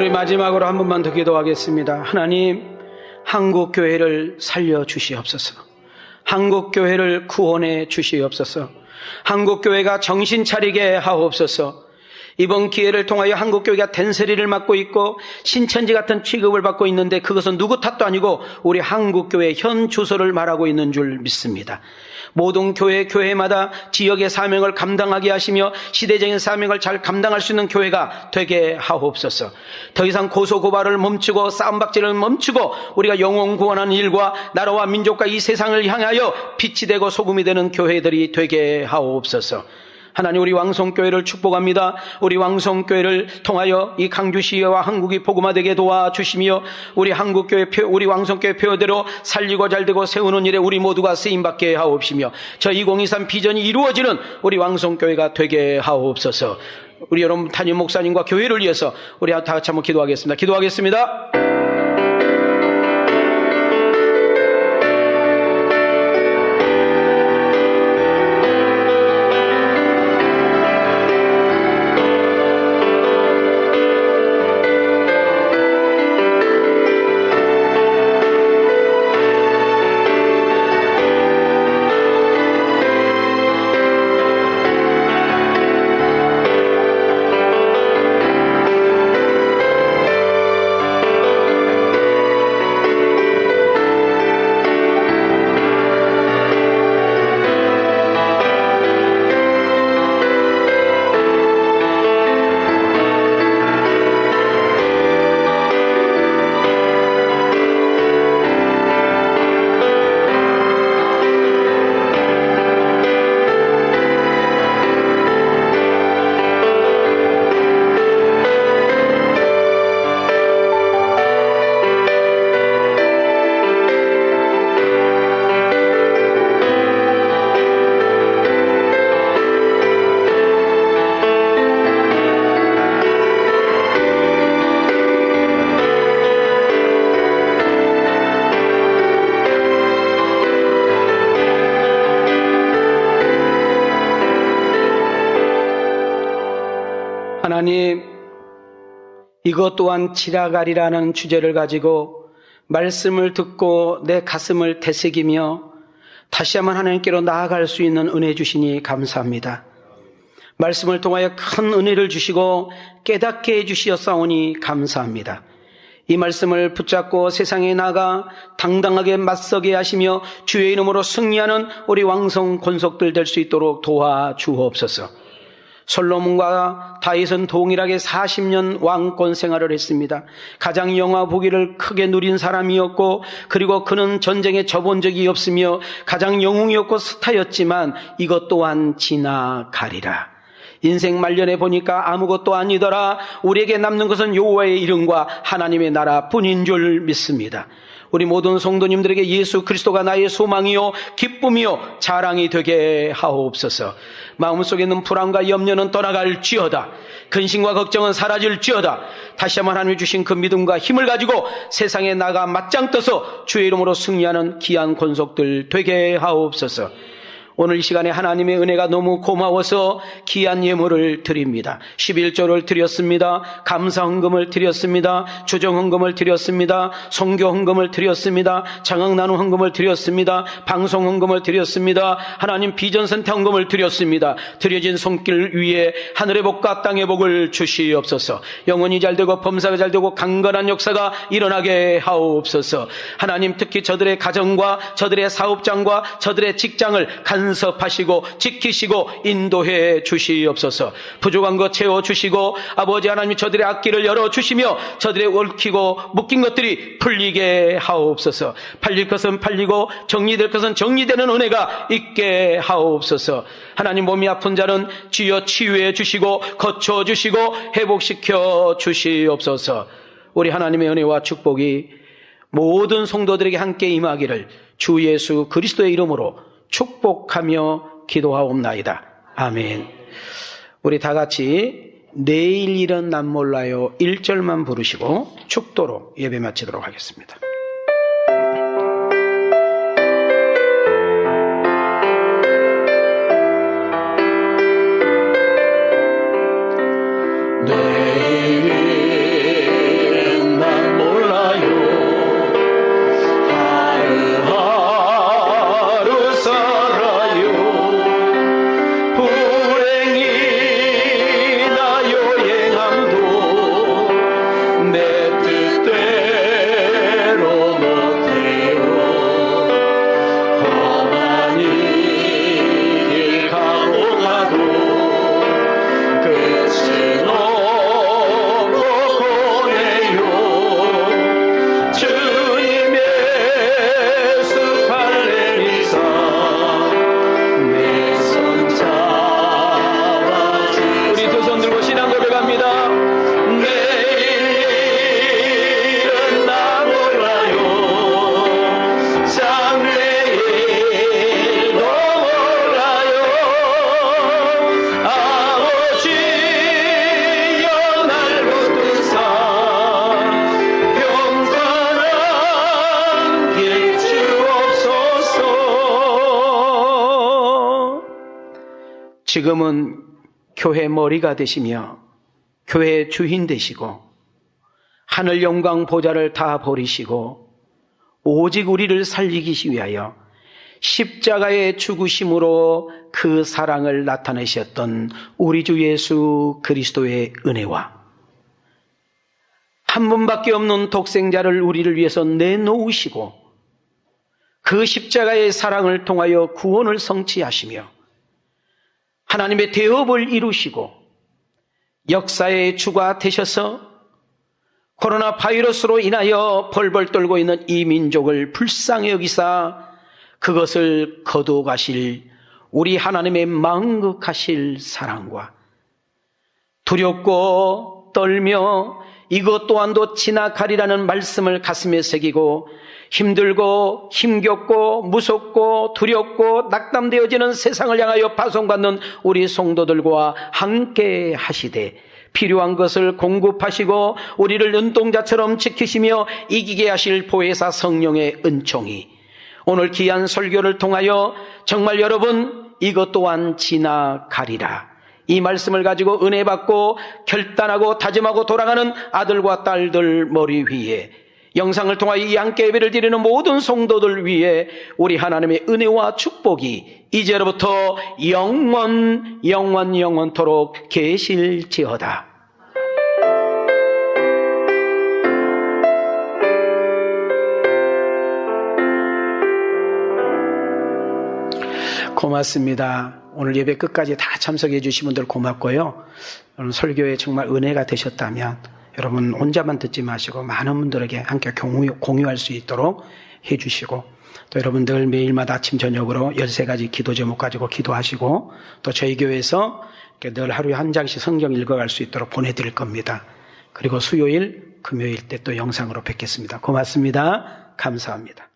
우리 마지막으로 한 번만 더 기도하겠습니다. 하나님, 한국교회를 살려주시옵소서. 한국교회를 구원해 주시옵소서. 한국교회가 정신 차리게 하옵소서. 이번 기회를 통하여 한국교회가 된세리를 맡고 있고 신천지 같은 취급을 받고 있는데 그것은 누구 탓도 아니고 우리 한국교회 현 주소를 말하고 있는 줄 믿습니다. 모든 교회마다 지역의 사명을 감당하게 하시며 시대적인 사명을 잘 감당할 수 있는 교회가 되게 하옵소서. 더 이상 고소고발을 멈추고 싸움박질을 멈추고 우리가 영혼 구원하는 일과 나라와 민족과 이 세상을 향하여 빛이 되고 소금이 되는 교회들이 되게 하옵소서. 하나님, 우리 왕성교회를 축복합니다. 우리 왕성교회를 통하여 이 강주시와 한국이 복음화되게 도와주시며 우리 한국교회 우리 왕성교회 표어대로 살리고 잘되고 세우는 일에 우리 모두가 쓰임받게 하옵시며 저 2023 비전이 이루어지는 우리 왕성교회가 되게 하옵소서. 우리 여러분 담임 목사님과 교회를 위해서 우리 다 같이 한번 기도하겠습니다. 기도하겠습니다. 하나님, 이것 또한 지나가리라는 주제를 가지고 말씀을 듣고 내 가슴을 되새기며 다시 한번 하나님께로 나아갈 수 있는 은혜 주시니 감사합니다. 말씀을 통하여 큰 은혜를 주시고 깨닫게 해주시었사오니 감사합니다. 이 말씀을 붙잡고 세상에 나가 당당하게 맞서게 하시며 주의 이름으로 승리하는 우리 왕성 권속들 될 수 있도록 도와주옵소서. 솔로몬과 다윗은 동일하게 40년 왕권 생활을 했습니다. 가장 영화 보기를 크게 누린 사람이었고 그리고 그는 전쟁에 져본 적이 없으며 가장 영웅이었고 스타였지만 이것 또한 지나가리라. 인생 말년에 보니까 아무것도 아니더라. 우리에게 남는 것은 여호와의 이름과 하나님의 나라뿐인 줄 믿습니다. 우리 모든 성도님들에게 예수 그리스도가 나의 소망이요 기쁨이요 자랑이 되게 하옵소서. 마음속에 있는 불안과 염려는 떠나갈지어다. 근심과 걱정은 사라질지어다. 다시 한번 하나님이 주신 그 믿음과 힘을 가지고 세상에 나가 맞짱 떠서 주의 이름으로 승리하는 귀한 권속들 되게 하옵소서. 오늘 이 시간에 하나님의 은혜가 너무 고마워서 귀한 예물을 드립니다. 11조를 드렸습니다. 감사헌금을 드렸습니다. 주정헌금을 드렸습니다. 선교헌금을 드렸습니다. 장학나눔 헌금을 드렸습니다. 방송헌금을 드렸습니다. 하나님 비전센터 헌금을 드렸습니다. 드려진 손길 위에 하늘의 복과 땅의 복을 주시옵소서. 영혼이 잘되고 범사가 잘되고 강건한 역사가 일어나게 하옵소서. 하나님 특히 저들의 가정과 저들의 사업장과 저들의 직장을 간섭하시고 지키시고 인도해 주시옵소서. 부족한 것 채워주시고 아버지 하나님이 저들의 앞길을 열어주시며 저들의 얽히고 묶인 것들이 풀리게 하옵소서. 팔릴 것은 팔리고 정리될 것은 정리되는 은혜가 있게 하옵소서. 하나님 몸이 아픈 자는 주여 치유해 주시고 거쳐주시고 회복시켜 주시옵소서. 우리 하나님의 은혜와 축복이 모든 성도들에게 함께 임하기를 주 예수 그리스도의 이름으로 축복하며 기도하옵나이다. 아멘. 우리 다 같이 내일 일은 난 몰라요 1절만 부르시고 축도로 예배 마치도록 하겠습니다. 내일 지금은 교회 머리가 되시며 교회 주인 되시고 하늘 영광 보좌를 다 버리시고 오직 우리를 살리기 위하여 십자가의 죽으심으로 그 사랑을 나타내셨던 우리 주 예수 그리스도의 은혜와 한 분밖에 없는 독생자를 우리를 위해서 내놓으시고 그 십자가의 사랑을 통하여 구원을 성취하시며 하나님의 대업을 이루시고 역사의 주가 되셔서 코로나 바이러스로 인하여 벌벌 떨고 있는 이 민족을 불쌍히 여기사 그것을 거두어가실 우리 하나님의 망극하실 사랑과 두렵고 떨며 이것 또한도 지나가리라는 말씀을 가슴에 새기고 힘들고 힘겹고 무섭고 두렵고 낙담되어지는 세상을 향하여 파송받는 우리 성도들과 함께 하시되 필요한 것을 공급하시고 우리를 눈동자처럼 지키시며 이기게 하실 보혜사 성령의 은총이 오늘 귀한 설교를 통하여 정말 여러분 이것 또한 지나가리라 이 말씀을 가지고 은혜 받고 결단하고 다짐하고 돌아가는 아들과 딸들 머리 위에 영상을 통하여 이 함께 예배를 드리는 모든 성도들 위해 우리 하나님의 은혜와 축복이 이제로부터 영원토록 계실지어다. 고맙습니다. 오늘 예배 끝까지 다 참석해 주신 분들 고맙고요. 오늘 설교에 정말 은혜가 되셨다면 여러분 혼자만 듣지 마시고 많은 분들에게 함께 공유할 수 있도록 해주시고 또 여러분들 매일마다 아침 저녁으로 13가지 기도 제목 가지고 기도하시고 또 저희 교회에서 늘 하루에 한 장씩 성경 읽어갈 수 있도록 보내드릴 겁니다. 그리고 수요일 금요일 때 또 영상으로 뵙겠습니다. 고맙습니다. 감사합니다.